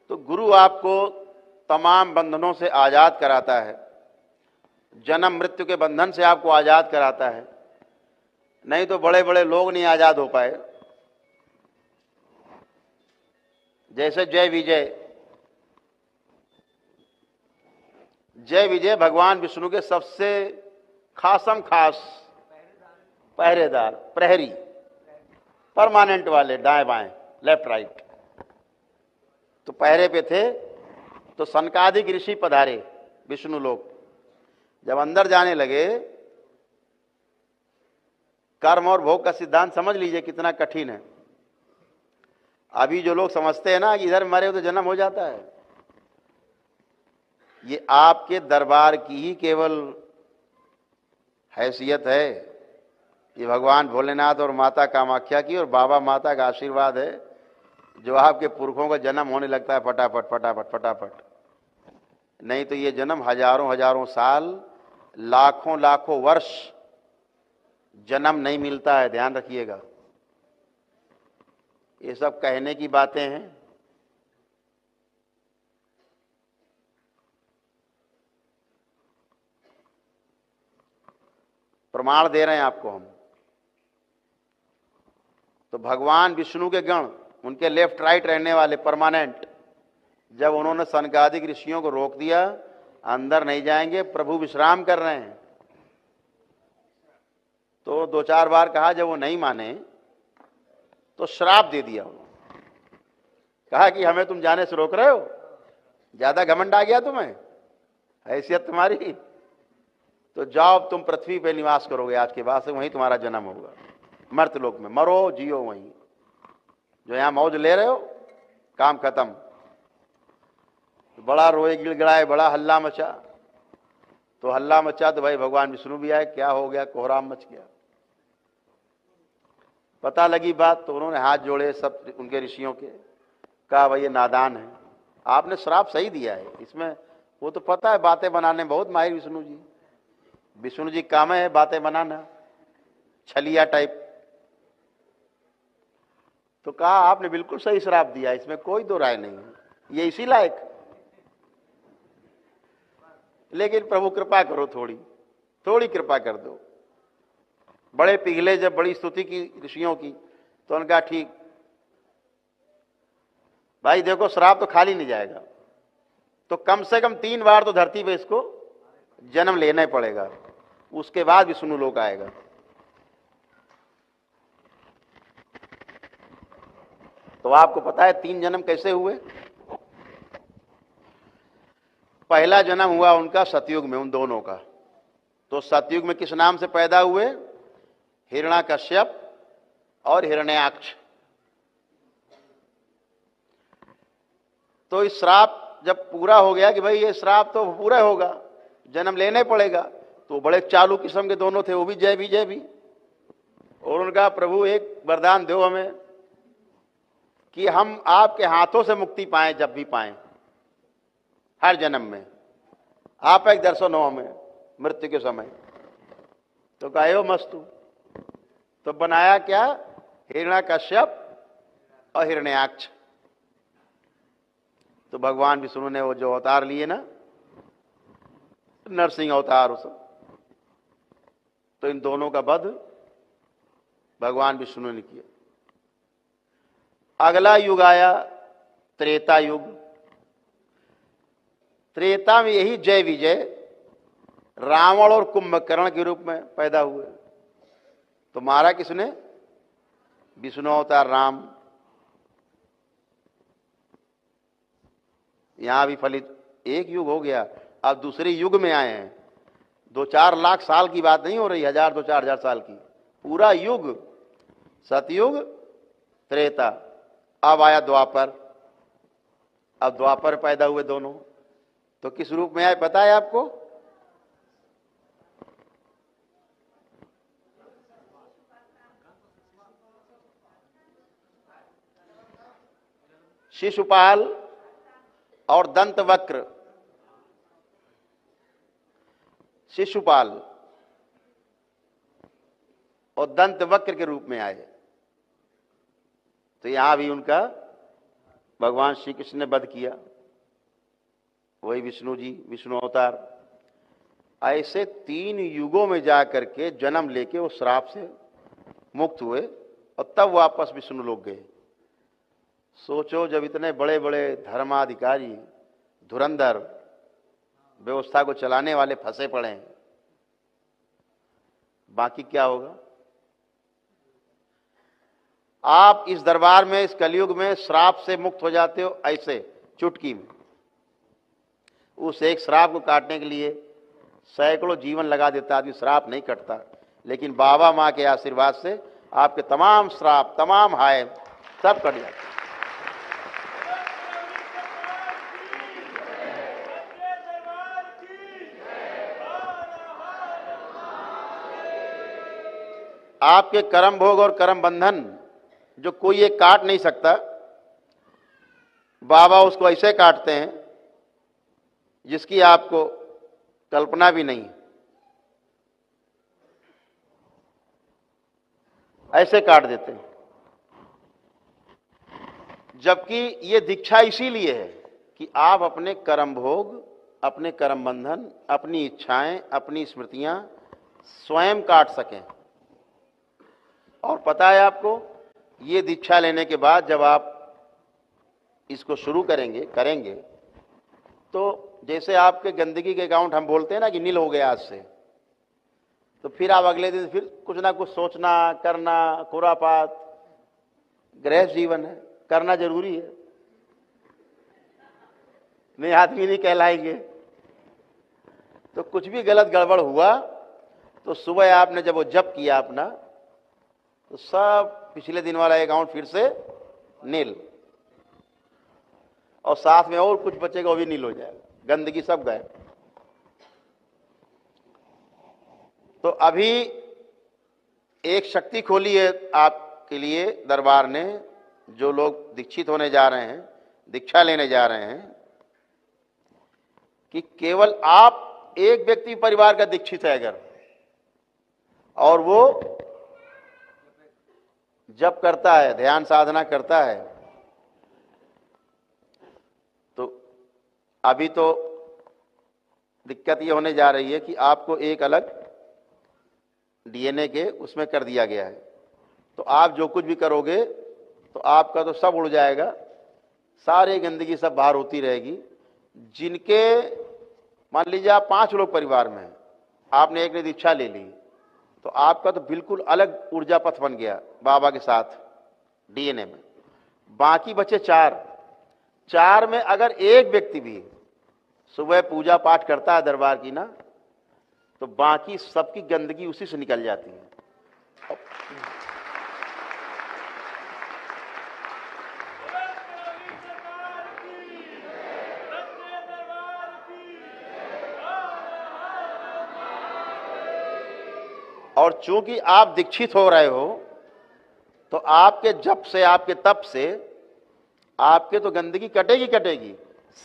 तो गुरु आपको तमाम बंधनों से आजाद कराता है, जन्म मृत्यु के बंधन से आपको आजाद कराता है। नहीं तो बड़े बड़े लोग नहीं आजाद हो पाए। जैसे जय विजय, जय विजय भगवान विष्णु के सबसे खासम खास पहरेदार, प्रहरी, परमानेंट वाले, दाएं बाएं, लेफ्ट राइट। तो पहरे पे थे, तो सनकादिक ऋषि पधारे विष्णु लोग। जब अंदर जाने लगे, कर्म और भोग का सिद्धांत समझ लीजिए कितना कठिन है। अभी जो लोग समझते हैं ना कि इधर मरे तो जन्म हो जाता है, ये आपके दरबार की ही केवल हैसियत है। ये भगवान भोलेनाथ और माता कामाख्या की और बाबा माता का आशीर्वाद है, जो आपके पुरखों का जन्म होने लगता है फटाफट फटाफट फटाफट। नहीं तो ये जन्म हजारों हजारों साल, लाखों लाखों वर्ष जन्म नहीं मिलता है, ध्यान रखिएगा। ये सब कहने की बातें हैं। प्रमाण दे रहे हैं आपको हम। तो भगवान विष्णु के गण, उनके लेफ्ट राइट रहने वाले परमानेंट, जब उन्होंने सनकादिक ऋषियों को रोक दिया, अंदर नहीं जाएंगे, प्रभु विश्राम कर रहे हैं, तो 2-4 बार कहा, जब वो नहीं माने तो श्राप दे दिया उन्होंने। कहा कि हमें तुम जाने से रोक रहे हो, ज्यादा घमंड आ गया तुम्हें, हैसियत तुम्हारी, तो जाओ तुम पृथ्वी पे निवास करोगे, आज के बाद से वहीं तुम्हारा जन्म होगा, मर्तलोक में मरो जियो वहीं, जो यहां मौज ले रहे हो काम खत्म। बड़ा रोए गिड़गिड़ाए, बड़ा हल्ला मचा। तो हल्ला मचा तो भाई भगवान विष्णु भी आए, क्या हो गया, कोहराम मच गया। पता लगी बात तो उन्होंने हाथ जोड़े सब उनके ऋषियों के, कहा भाई ये नादान है, आपने श्राप सही दिया है, इसमें वो तो पता है बातें बनाने में बहुत माहिर विष्णु जी। विष्णु जी काम है बातें बनाना, छलिया टाइप। तो कहा आपने बिल्कुल सही श्राप दिया, इसमें कोई दो राय नहीं है, ये इसी लायक। लेकिन प्रभु कृपा करो, थोड़ी कृपा कर दो। बड़े पिघले जब बड़ी स्तुति की ऋषियों की, तो उनका ठीक भाई देखो श्राप तो खाली नहीं जाएगा, तो कम से कम 3 बार तो धरती पे इसको जन्म लेना ही पड़ेगा, उसके बाद विष्णु लोक आएगा। तो आपको पता है 3 जन्म कैसे हुए। पहला जन्म हुआ उनका सतयुग में, उन दोनों का। तो सतयुग में किस नाम से पैदा हुए, हिरण्याकश्यप और हिरण्याक्ष। तो इस श्राप जब पूरा हो गया कि भाई ये श्राप तो पूरा होगा, जन्म लेने पड़ेगा, तो बड़े चालू किस्म के दोनों थे, वो भी जय भी। और उनका प्रभु एक वरदान दो हमें कि हम आपके हाथों से मुक्ति पाएं, जब भी पाएं, हर जन्म में आप एक दर्शन हो हमें मृत्यु के समय। तो कहो मस्तु। तो बनाया क्या, हिरण्याकश्यप और हिरण्याक्ष। तो भगवान विष्णु ने वो जो अवतार लिए ना, नरसिंह अवतार, उस तो इन दोनों का वध भगवान विष्णु ने किया। अगला युग आया त्रेता युग। त्रेता में यही जय विजय रावण और कुंभकर्ण के रूप में पैदा हुए। तो मारा किसने, विष्णु अवतार राम। यहां भी फलित, एक युग हो गया, अब दूसरे युग में आए हैं। 2-4 लाख साल की बात नहीं हो रही, 1000-2-4 हजार साल की, पूरा युग। सतयुग, त्रेता, अब आया द्वापर। अब द्वापर पैदा हुए दोनों। तो किस रूप में आए पता है आपको, शिशुपाल और दंतवक्र। शिशुपाल और दंतवक्र के रूप में आए। तो यहां भी उनका भगवान श्री कृष्ण ने वध किया, वही विष्णु जी, विष्णु अवतार। ऐसे 3 युगों में जाकर के जन्म लेके वो श्राप से मुक्त हुए और तब वापस विष्णु लोक गए। सोचो, जब इतने बड़े बड़े धर्माधिकारी, धुरंधर, व्यवस्था को चलाने वाले फंसे पड़े हैं, बाकी क्या होगा। आप इस दरबार में, इस कलयुग में श्राप से मुक्त हो जाते हो ऐसे चुटकी में। उस एक श्राप को काटने के लिए सैकड़ों जीवन लगा देता आदमी, श्राप नहीं कटता। लेकिन बाबा माँ के आशीर्वाद से आपके तमाम श्राप, तमाम हाय सब कट जाते। आपके कर्म भोग और कर्म बंधन जो कोई एक काट नहीं सकता, बाबा उसको ऐसे काटते हैं जिसकी आपको कल्पना भी नहीं। ऐसे काट देते हैं। जबकि ये दीक्षा इसीलिए है कि आप अपने कर्म भोग, अपने कर्म बंधन, अपनी इच्छाएं, अपनी स्मृतियां स्वयं काट सकें। और पता है आपको, ये दीक्षा लेने के बाद जब आप इसको शुरू करेंगे तो जैसे आपके गंदगी के अकाउंट हम बोलते हैं ना कि नील हो गया आज से, तो फिर आप अगले दिन फिर कुछ ना कुछ सोचना करना, खुरापात, गृहस्थ जीवन है, करना जरूरी है, नहीं आदमी नहीं कहलाएंगे। तो कुछ भी गलत गड़बड़ हुआ तो सुबह आपने जब वो जप किया अपना, तो सब पिछले दिन वाला अकाउंट फिर से नील, और साथ में और कुछ बचेगा वो भी नील हो जाएगा, गंदगी सब गए। तो अभी एक शक्ति खोली है आपके लिए दरबार ने, जो लोग दीक्षित होने जा रहे हैं, दीक्षा लेने जा रहे हैं, कि केवल आप एक व्यक्ति परिवार का दीक्षित है अगर, और वो जप करता है, ध्यान साधना करता है, तो अभी तो दिक्कत ये होने जा रही है कि आपको एक अलग डीएनए के उसमें कर दिया गया है। तो आप जो कुछ भी करोगे तो आपका तो सब उड़ जाएगा, सारी गंदगी सब बाहर होती रहेगी। जिनके मान लीजिए आप 5 लोग परिवार में हैं, आपने एक ने दीक्षा ले ली, तो आपका तो बिल्कुल अलग ऊर्जा पथ बन गया बाबा के साथ डीएनए में। बाकी बचे 4 में अगर एक व्यक्ति भी सुबह पूजा पाठ करता है दरबार की ना, तो बाकी सबकी गंदगी उसी से निकल जाती है। और चूंकि आप दीक्षित हो रहे हो, तो आपके जप से, आपके तप से आपके तो गंदगी कटेगी कटेगी,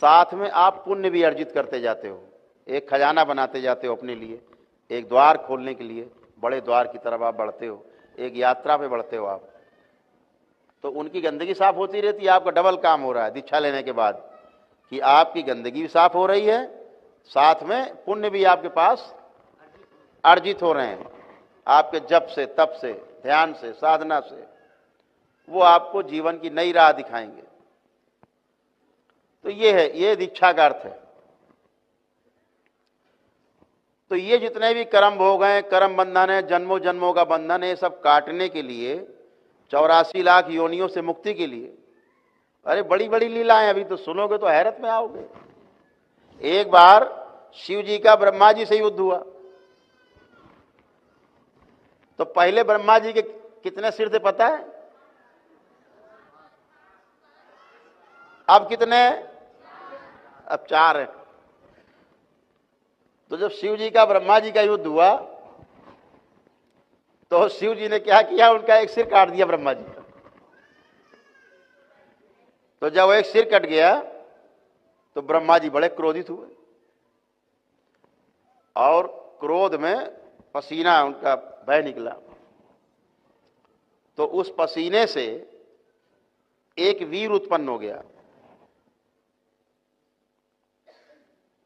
साथ में आप पुण्य भी अर्जित करते जाते हो, एक खजाना बनाते जाते हो अपने लिए, एक द्वार खोलने के लिए बड़े द्वार की तरफ आप बढ़ते हो, एक यात्रा पे बढ़ते हो आप। तो उनकी गंदगी साफ होती रहती है, आपका डबल काम हो रहा है दीक्षा लेने के बाद, कि आपकी गंदगी भी साफ हो रही है, साथ में पुण्य भी आपके पास अर्जित हो रहे हैं, आपके जप से, तप से, ध्यान से, साधना से। वो आपको जीवन की नई राह दिखाएंगे। तो ये है, ये दीक्षा का अर्थ है। तो ये जितने भी कर्म भोग हैं, कर्म बंधन है, जन्मों जन्मों का बंधन है, ये सब काटने के लिए, 84 लाख योनियों से मुक्ति के लिए, अरे बड़ी बड़ी लीलाएं, अभी तो सुनोगे तो हैरत में आओगे। एक बार शिव जी का ब्रह्मा जी से युद्ध हुआ, तो पहले ब्रह्मा जी के कितने सिर थे पता है? अब कितने? अब 4 है। तो जब शिव जी का ब्रह्मा जी का युद्ध हुआ, तो शिव जी ने क्या किया, उनका एक सिर काट दिया ब्रह्मा जी का। तो जब एक सिर कट गया तो ब्रह्मा जी बड़े क्रोधित हुए, और क्रोध में पसीना उनका बह निकला। तो उस पसीने से एक वीर उत्पन्न हो गया,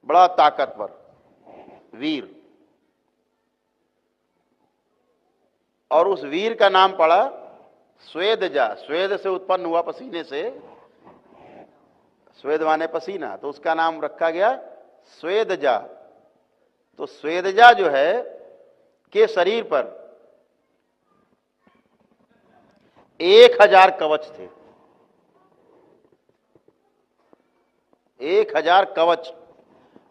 बड़ा ताकतवर वीर, और उस वीर का नाम पड़ा स्वेदजा। स्वेद से उत्पन्न हुआ, पसीने से, स्वेद माने पसीना, तो उसका नाम रखा गया स्वेदजा। तो स्वेदजा जो है के शरीर पर 1000 कवच थे, 1000 कवच,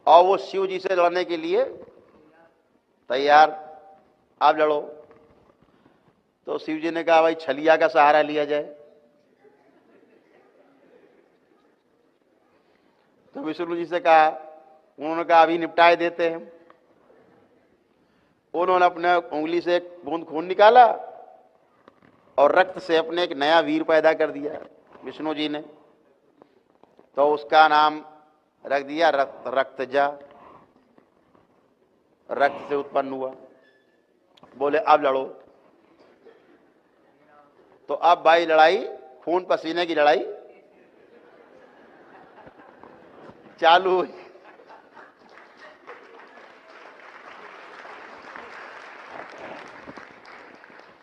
और वो शिव जी से लड़ने के लिए तैयार, आप लड़ो। तो शिव जी ने कहा भाई छलिया का सहारा लिया जाए। तो विष्णु जी से कहा, उन्होंने कहा अभी निपटाए देते हैं। उन्होंने अपने उंगली से एक बूंद खून निकाला और रक्त से अपने एक नया वीर पैदा कर दिया विष्णु जी ने। तो उसका नाम रख दिया रक्तजा, रक्त से उत्पन्न हुआ। बोले अब लड़ो। तो अब भाई लड़ाई, खून पसीने की लड़ाई चालू हुई।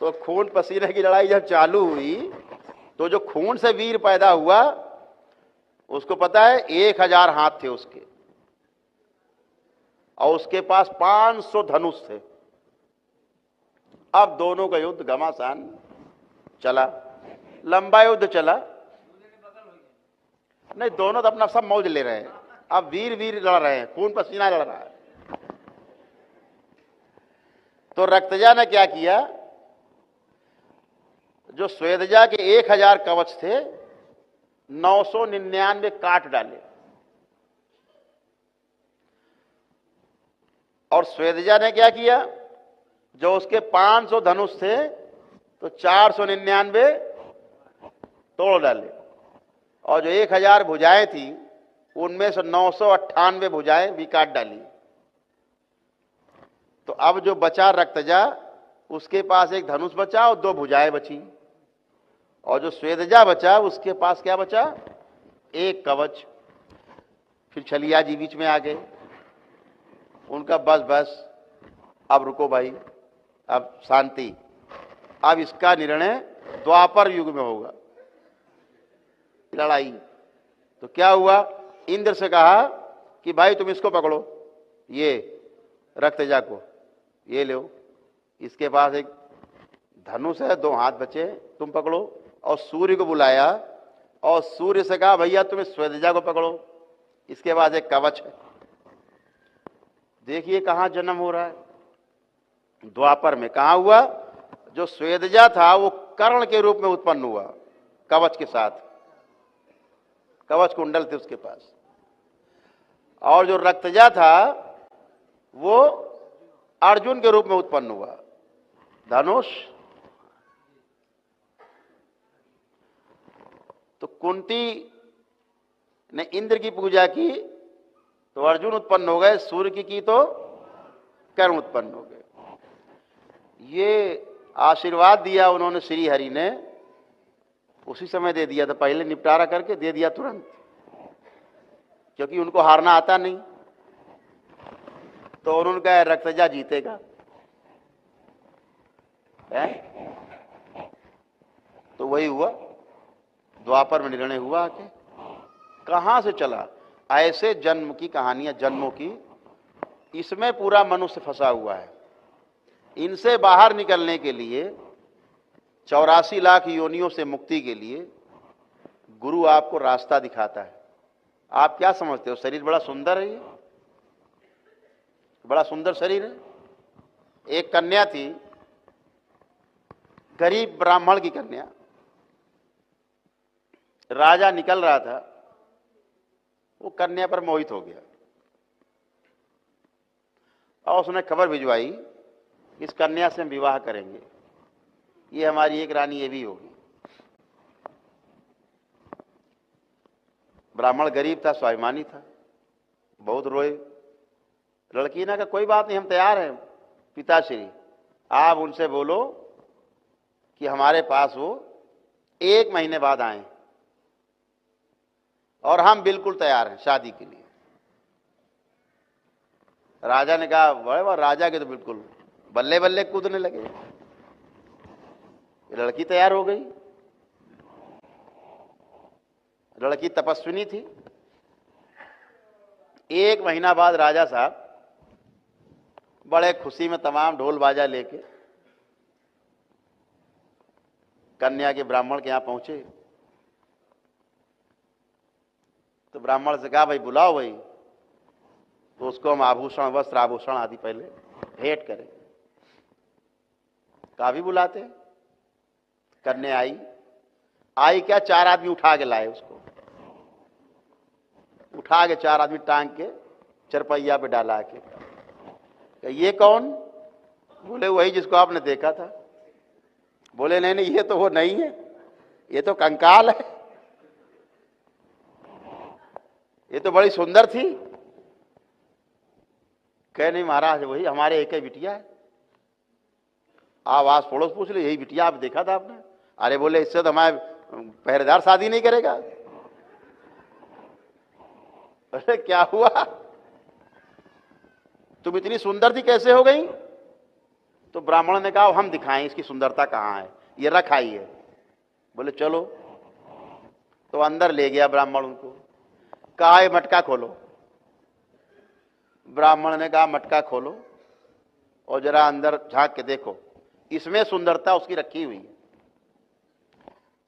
तो खून पसीने की लड़ाई जब चालू हुई, तो जो खून से वीर पैदा हुआ, उसको पता है 1000 हाथ थे उसके, और उसके पास 500 धनुष थे। अब दोनों का युद्ध घमासान चला, लंबा युद्ध चला। नहीं, दोनों तो अपना सब मौज ले रहे हैं, अब वीर वीर लड़ रहे हैं, खून पसीना लड़ रहा है। तो रक्तजा ने क्या किया, जो स्वेदजा के 1000 कवच थे 999 काट डाले, और स्वेदजा ने क्या किया, जो उसके 500 धनुष थे तो 499 तोड़ डाले, और जो 1000 भुजाएं थी उनमें से 998 भुजाएं भी काट डाली। तो अब जो बचा रक्तजा, उसके पास एक धनुष बचा और 2 भुजाएं बची, और जो स्वेदजा बचा उसके पास क्या बचा, एक कवच। फिर छलिया जी बीच में आ गए, उनका बस बस अब रुको भाई, अब शांति, अब इसका निर्णय द्वापर युग में होगा, लड़ाई। तो क्या हुआ, इंद्र से कहा कि भाई तुम इसको पकड़ो, ये रक्तजा को, ये लो, इसके पास एक धनुष है, 2 हाथ बचे, तुम पकड़ो। और सूर्य को बुलाया और सूर्य से कहा भैया तुम इस स्वेदजा को पकड़ो, इसके पास एक कवच है। देखिए कहां जन्म हो रहा है, द्वापर में। कहां हुआ, जो स्वेदजा था वो कर्ण के रूप में उत्पन्न हुआ, कवच के साथ, कवच कुंडल थे उसके पास। और जो रक्तजा था वो अर्जुन के रूप में उत्पन्न हुआ, धनुष। तो कुंती ने इंद्र की पूजा की तो अर्जुन उत्पन्न हो गए, सूर्य की तो कर्ण उत्पन्न हो गए। ये आशीर्वाद दिया उन्होंने श्री हरि ने, उसी समय दे दिया था, पहले निपटारा करके दे दिया तुरंत, क्योंकि उनको हारना आता नहीं। तो उन्होंने कहा रक्तजा जीतेगा है? तो वही हुआ, द्वापर में निर्णय हुआ कि कहां से चला। ऐसे जन्म की कहानियां, जन्मों की, इसमें पूरा मनुष्य फंसा हुआ है। इनसे बाहर निकलने के लिए, 84 लाख योनियों से मुक्ति के लिए गुरु आपको रास्ता दिखाता है। आप क्या समझते हो, शरीर बड़ा सुंदर है, ये बड़ा सुंदर शरीर है। एक कन्या थी, गरीब ब्राह्मण की कन्या, राजा निकल रहा था, वो कन्या पर मोहित हो गया और उसने खबर भिजवाई, इस कन्या से हम विवाह करेंगे, ये हमारी एक रानी ये भी होगी। ब्राह्मण गरीब था, स्वाभिमानी था, बहुत रोए। लड़की ने कहा कोई बात नहीं, हम तैयार हैं पिताश्री, आप उनसे बोलो कि हमारे पास वो 1 महीने बाद आए और हम बिल्कुल तैयार हैं शादी के लिए। राजा ने कहा बड़े बार, राजा के तो बिल्कुल बल्ले बल्ले कूदने लगे। लड़की तैयार हो गई, लड़की तपस्विनी थी। 1 महीना बाद राजा साहब बड़े खुशी में तमाम ढोल बाजा लेके कन्या के ब्राह्मण के यहां पहुंचे। तो ब्राह्मण से कहा भाई बुलाओ भाई, तो उसको हम आभूषण, वस्त्र आभूषण आदि पहले भेंट करें। काफी बुलाते। कन्या आई क्या, 4 आदमी उठा के लाए उसको, उठा के 4 आदमी टांग के चरपैया पे डाला के। ये कौन? बोले वही जिसको आपने देखा था। बोले नहीं नहीं, ये तो वो नहीं है, ये तो कंकाल है, ये तो बड़ी सुंदर थी। कह नहीं महाराज वही हमारे एक ही बिटिया है। आप आस पड़ोस पूछ लो, यही बिटिया आप देखा था आपने? अरे बोले इससे तो हमारे पहरेदार शादी नहीं करेगा। अरे क्या हुआ, तुम इतनी सुंदर थी कैसे हो गई? तो ब्राह्मण ने कहा हम दिखाएं इसकी सुंदरता कहां है, ये रखाई है। बोले चलो। तो अंदर ले गया ब्राह्मण उनको, कहा ये मटका खोलो। ब्राह्मण ने कहा मटका खोलो और जरा अंदर झांक के देखो। इसमें सुंदरता उसकी रखी हुई है।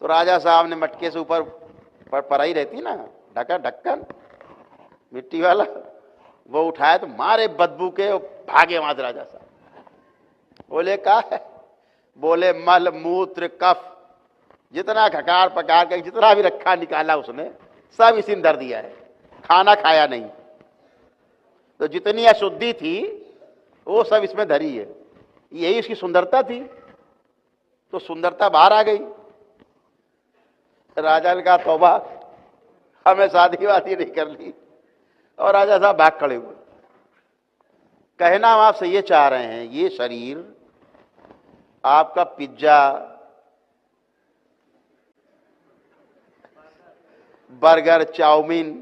तो राजा साहब ने मटके से ऊपर पराई रहती ना, ढक्कन मिट्टी वाला, वो उठाया तो मारे बदबू के भागे वहां से राजा साहब। बोले का है? बोले मल मूत्र कफ जितना खकार पकार कर जितना भी रखा निकाला उसने सब इसी में धर दिया है, खाना खाया नहीं। तो जितनी अशुद्धि थी वो सब इसमें धरी है, यही इसकी सुंदरता थी। तो सुंदरता बाहर आ गई। राजा ने कहा तौबा, हमें शादी वादी नहीं कर ली, और राजा साहब भाग खड़े हुए। कहना हम आपसे ये चाह रहे हैं, ये शरीर आपका पिज्जा बर्गर चाउमीन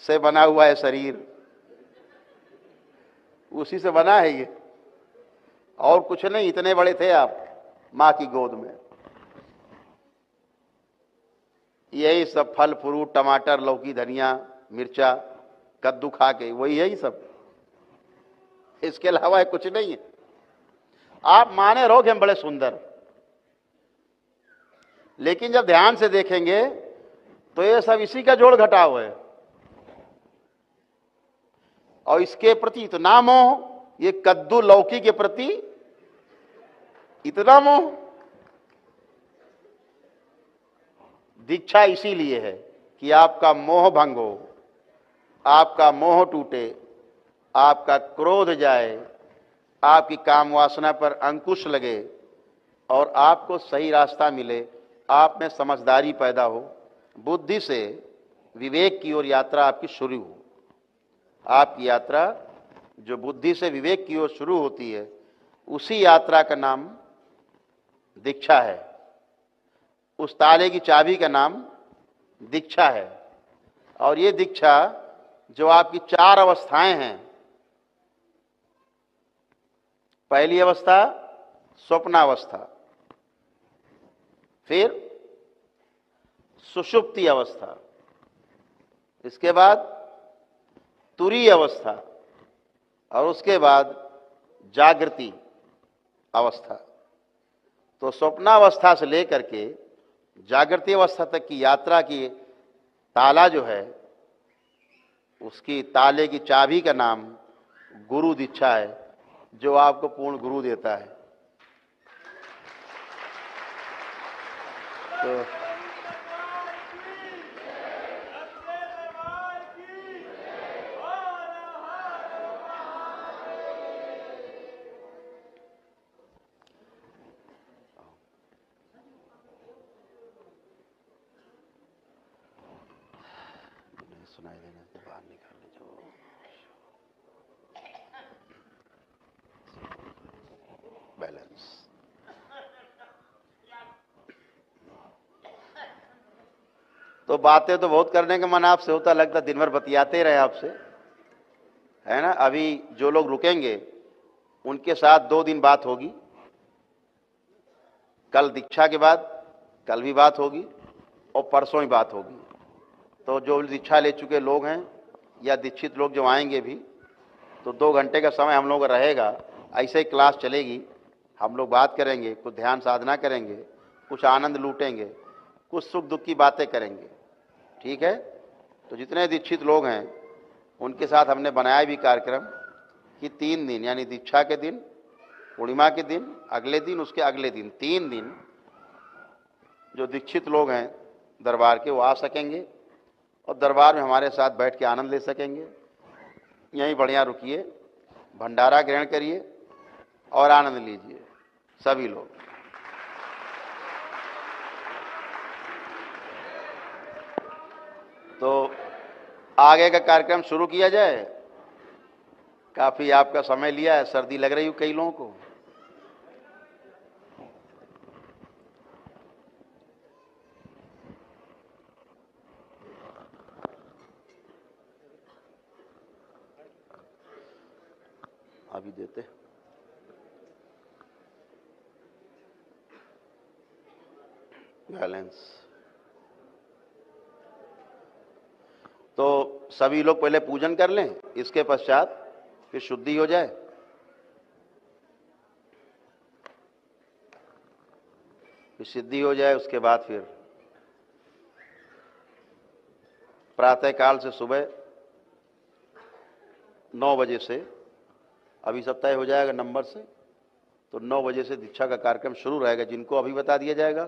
से बना हुआ है शरीर, उसी से बना है ये, और कुछ नहीं। इतने बड़े थे आप मां की गोद में। यही सब फल फ्रूट, टमाटर, लौकी, धनिया, मिर्चा, कद्दू खा के वही है ही सब, इसके अलावा कुछ नहीं है। आप माने रहो कि हम बड़े सुंदर, लेकिन जब ध्यान से देखेंगे तो ये सब इसी का जोड़ घटाव है। और इसके प्रति इतना मोह, ये कद्दू लौकी के प्रति इतना मोह। दीक्षा इसीलिए है कि आपका मोह भंग हो, आपका मोह टूटे, आपका क्रोध जाए, आपकी काम वासना पर अंकुश लगे और आपको सही रास्ता मिले, आप में समझदारी पैदा हो, बुद्धि से विवेक की ओर यात्रा आपकी शुरू हो। आपकी यात्रा जो बुद्धि से विवेक की ओर शुरू होती है, उसी यात्रा का नाम दीक्षा है। उस ताले की चाबी का नाम दीक्षा है। और ये दीक्षा जो आपकी 4 अवस्थाएं हैं, पहली अवस्था स्वप्नावस्था, फिर सुषुप्ति अवस्था, इसके बाद तुरीय अवस्था, और उसके बाद जागृति अवस्था। तो स्वप्नावस्था से लेकर के जागृति अवस्था तक की यात्रा की ताला जो है, उसकी ताले की चाबी का नाम गुरु दीक्षा है, जो आपको पूर्ण गुरु देता है। तो सुनाई देने से बाहर निकालने जो बैलेंस। तो बातें तो बहुत करने का मन आपसे होता, लगता दिन भर बतियाते रहे आपसे, है ना। अभी जो लोग रुकेंगे उनके साथ 2 दिन बात होगी, कल दीक्षा के बाद कल भी बात होगी और परसों ही बात होगी। तो जो दीक्षा ले चुके लोग हैं या दीक्षित लोग जो आएंगे भी, तो 2 घंटे का समय हम लोग का रहेगा। ऐसे ही क्लास चलेगी, हम लोग बात करेंगे, कुछ ध्यान साधना करेंगे, कुछ आनंद लूटेंगे, कुछ सुख दुख की बातें करेंगे, ठीक है। तो जितने दीक्षित लोग हैं उनके साथ हमने बनाया भी कार्यक्रम कि 3 दिन, यानी दीक्षा के दिन, पूर्णिमा के दिन, अगले दिन, उसके अगले दिन, 3 दिन जो दीक्षित लोग हैं दरबार के, वो आ सकेंगे और दरबार में हमारे साथ बैठ के आनंद ले सकेंगे। यहीं बढ़िया रुकिए, भंडारा ग्रहण करिए और आनंद लीजिए सभी लोग। तो आगे का कार्यक्रम शुरू किया जाए। काफी आपका समय लिया है, सर्दी लग रही हो कई लोगों को। अभी देते बैलेंस। तो सभी लोग पहले पूजन कर लें, इसके पश्चात फिर शुद्धि हो जाए। फिर सिद्धि हो जाए, उसके बाद फिर प्रातःकाल से सुबह 9 बजे से, अभी सब तय हो जाएगा नंबर से, तो 9 बजे से दीक्षा का कार्यक्रम शुरू रहेगा। जिनको अभी बता दिया जाएगा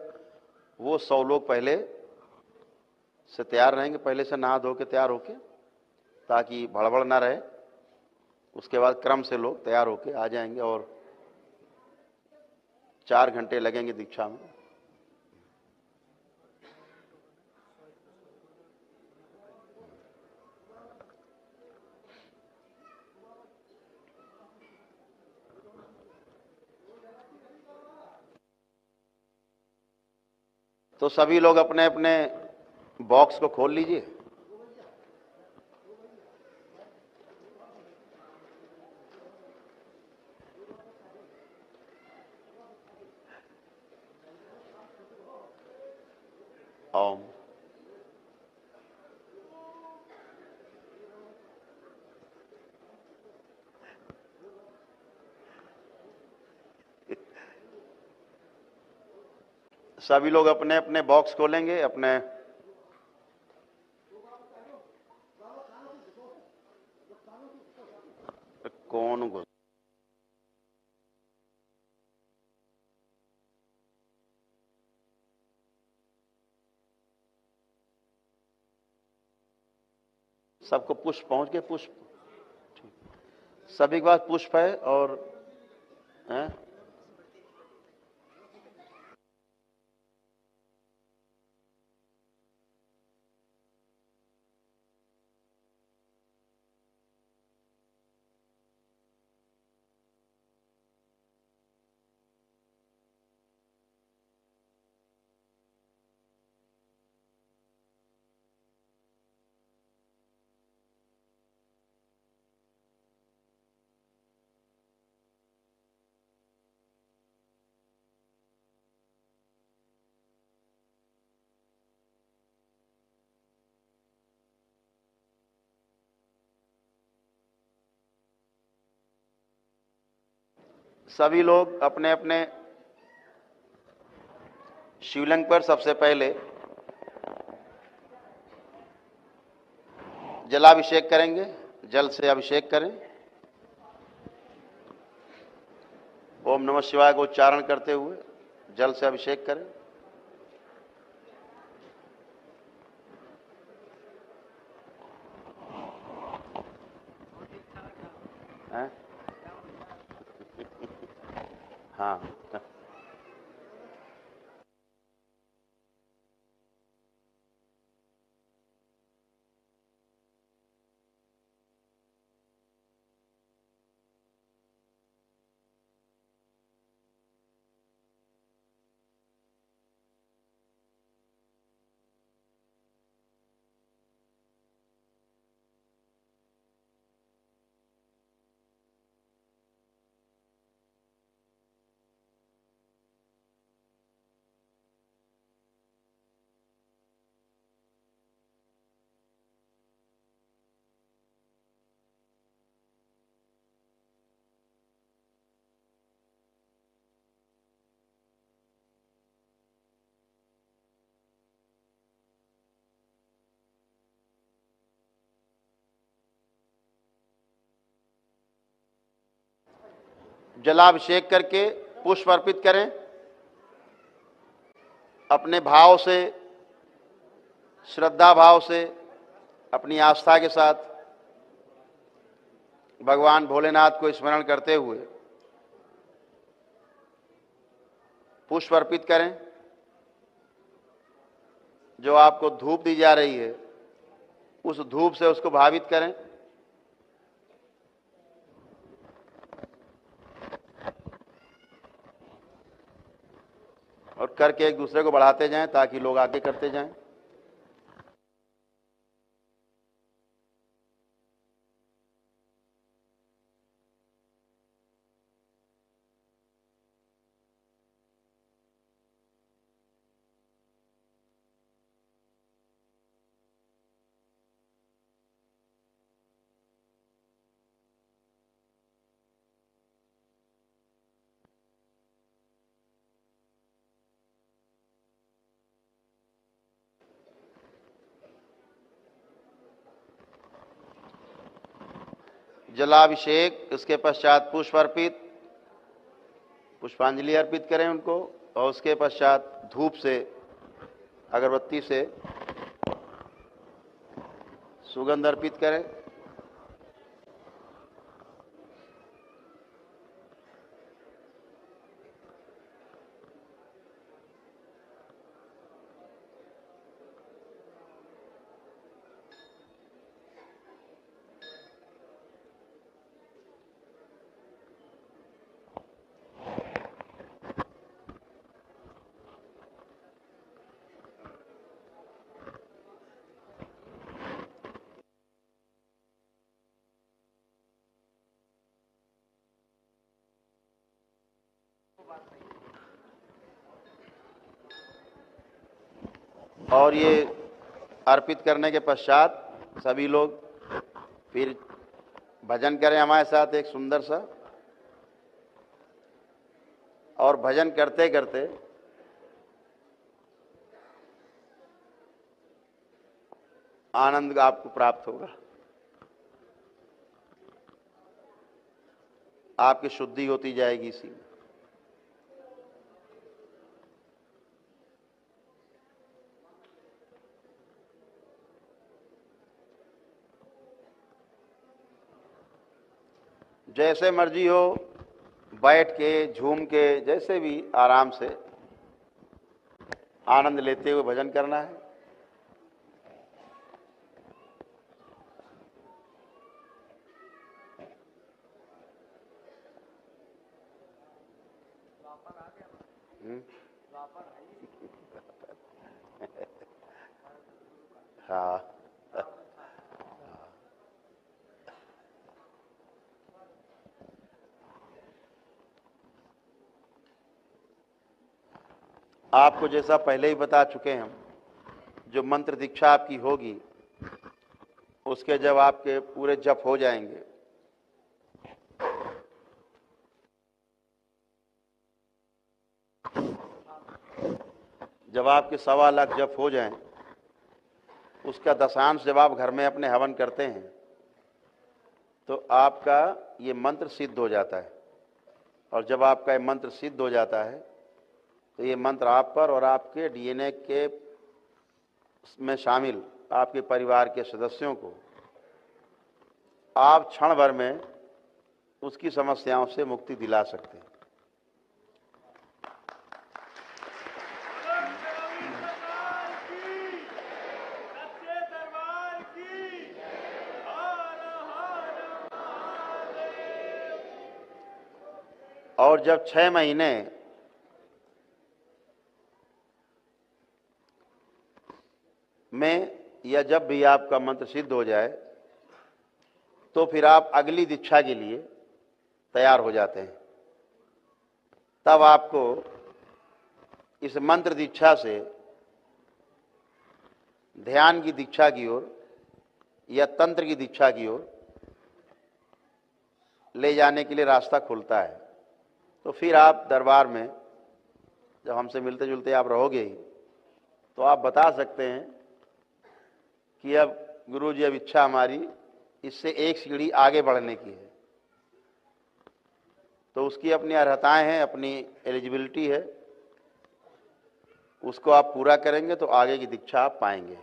वो 100 लोग पहले से तैयार रहेंगे, पहले से नहा धो के तैयार होके, ताकि भड़बड़ ना रहे। उसके बाद क्रम से लोग तैयार होके आ जाएंगे और 4 घंटे लगेंगे दीक्षा में। तो सभी लोग अपने अपने बॉक्स को खोल लीजिए। ओम। सभी लोग अपने अपने बॉक्स खोलेंगे, अपने कौन को सबको पुष्प पहुंच गए? पुष्प सभी के पास पुष्प है और हैं? सभी लोग अपने अपने शिवलिंग पर सबसे पहले जलाभिषेक करेंगे। जल से अभिषेक करें। ओम नमः शिवाय को उच्चारण करते हुए जल से अभिषेक करें। हैं? हाँ। जलाभिषेक करके पुष्प अर्पित करें। अपने भाव से, श्रद्धा भाव से, अपनी आस्था के साथ भगवान भोलेनाथ को स्मरण करते हुए पुष्प अर्पित करें। जो आपको धूप दी जा रही है उस धूप से उसको भावित करें। और करके एक दूसरे को बढ़ाते जाएं ताकि लोग आगे करते जाएं। जलाभिषेक, इसके पश्चात पुष्प अर्पित, पुष्पांजलि अर्पित करें उनको, और उसके पश्चात धूप से, अगरबत्ती से सुगंध अर्पित करें। और ये अर्पित करने के पश्चात सभी लोग फिर भजन करें हमारे साथ एक सुंदर सा, और भजन करते करते आनंद आपको प्राप्त होगा। आपकी शुद्धि होती जाएगी इसी में। जैसे मर्जी हो, बैठ के, झूम के, जैसे भी आराम से आनंद लेते हुए भजन करना है। हाँ, आपको जैसा पहले ही बता चुके हैं हम, जो मंत्र दीक्षा आपकी होगी उसके जब आपके पूरे जप हो जाएंगे, जब आपके 1.25 लाख जप हो जाएं, उसका दशांश जब आप घर में अपने हवन करते हैं तो आपका ये मंत्र सिद्ध हो जाता है। और जब आपका ये मंत्र सिद्ध हो जाता है तो ये मंत्र आप पर और आपके डीएनए के में शामिल आपके परिवार के सदस्यों को आप क्षण भर में उसकी समस्याओं से मुक्ति दिला सकते हैं। और जब 6 महीने में या जब भी आपका मंत्र सिद्ध हो जाए तो फिर आप अगली दीक्षा के लिए तैयार हो जाते हैं। तब आपको इस मंत्र दीक्षा से ध्यान की दीक्षा की ओर या तंत्र की दीक्षा की ओर ले जाने के लिए रास्ता खुलता है। तो फिर आप दरबार में जब हमसे मिलते जुलते आप रहोगे ही, तो आप बता सकते हैं कि अब गुरुजी, अब इच्छा हमारी इससे एक सीढ़ी आगे बढ़ने की है। तो उसकी अपनी अर्हताएं हैं, अपनी एलिजिबिलिटी है, उसको आप पूरा करेंगे तो आगे की दीक्षा आप पाएंगे।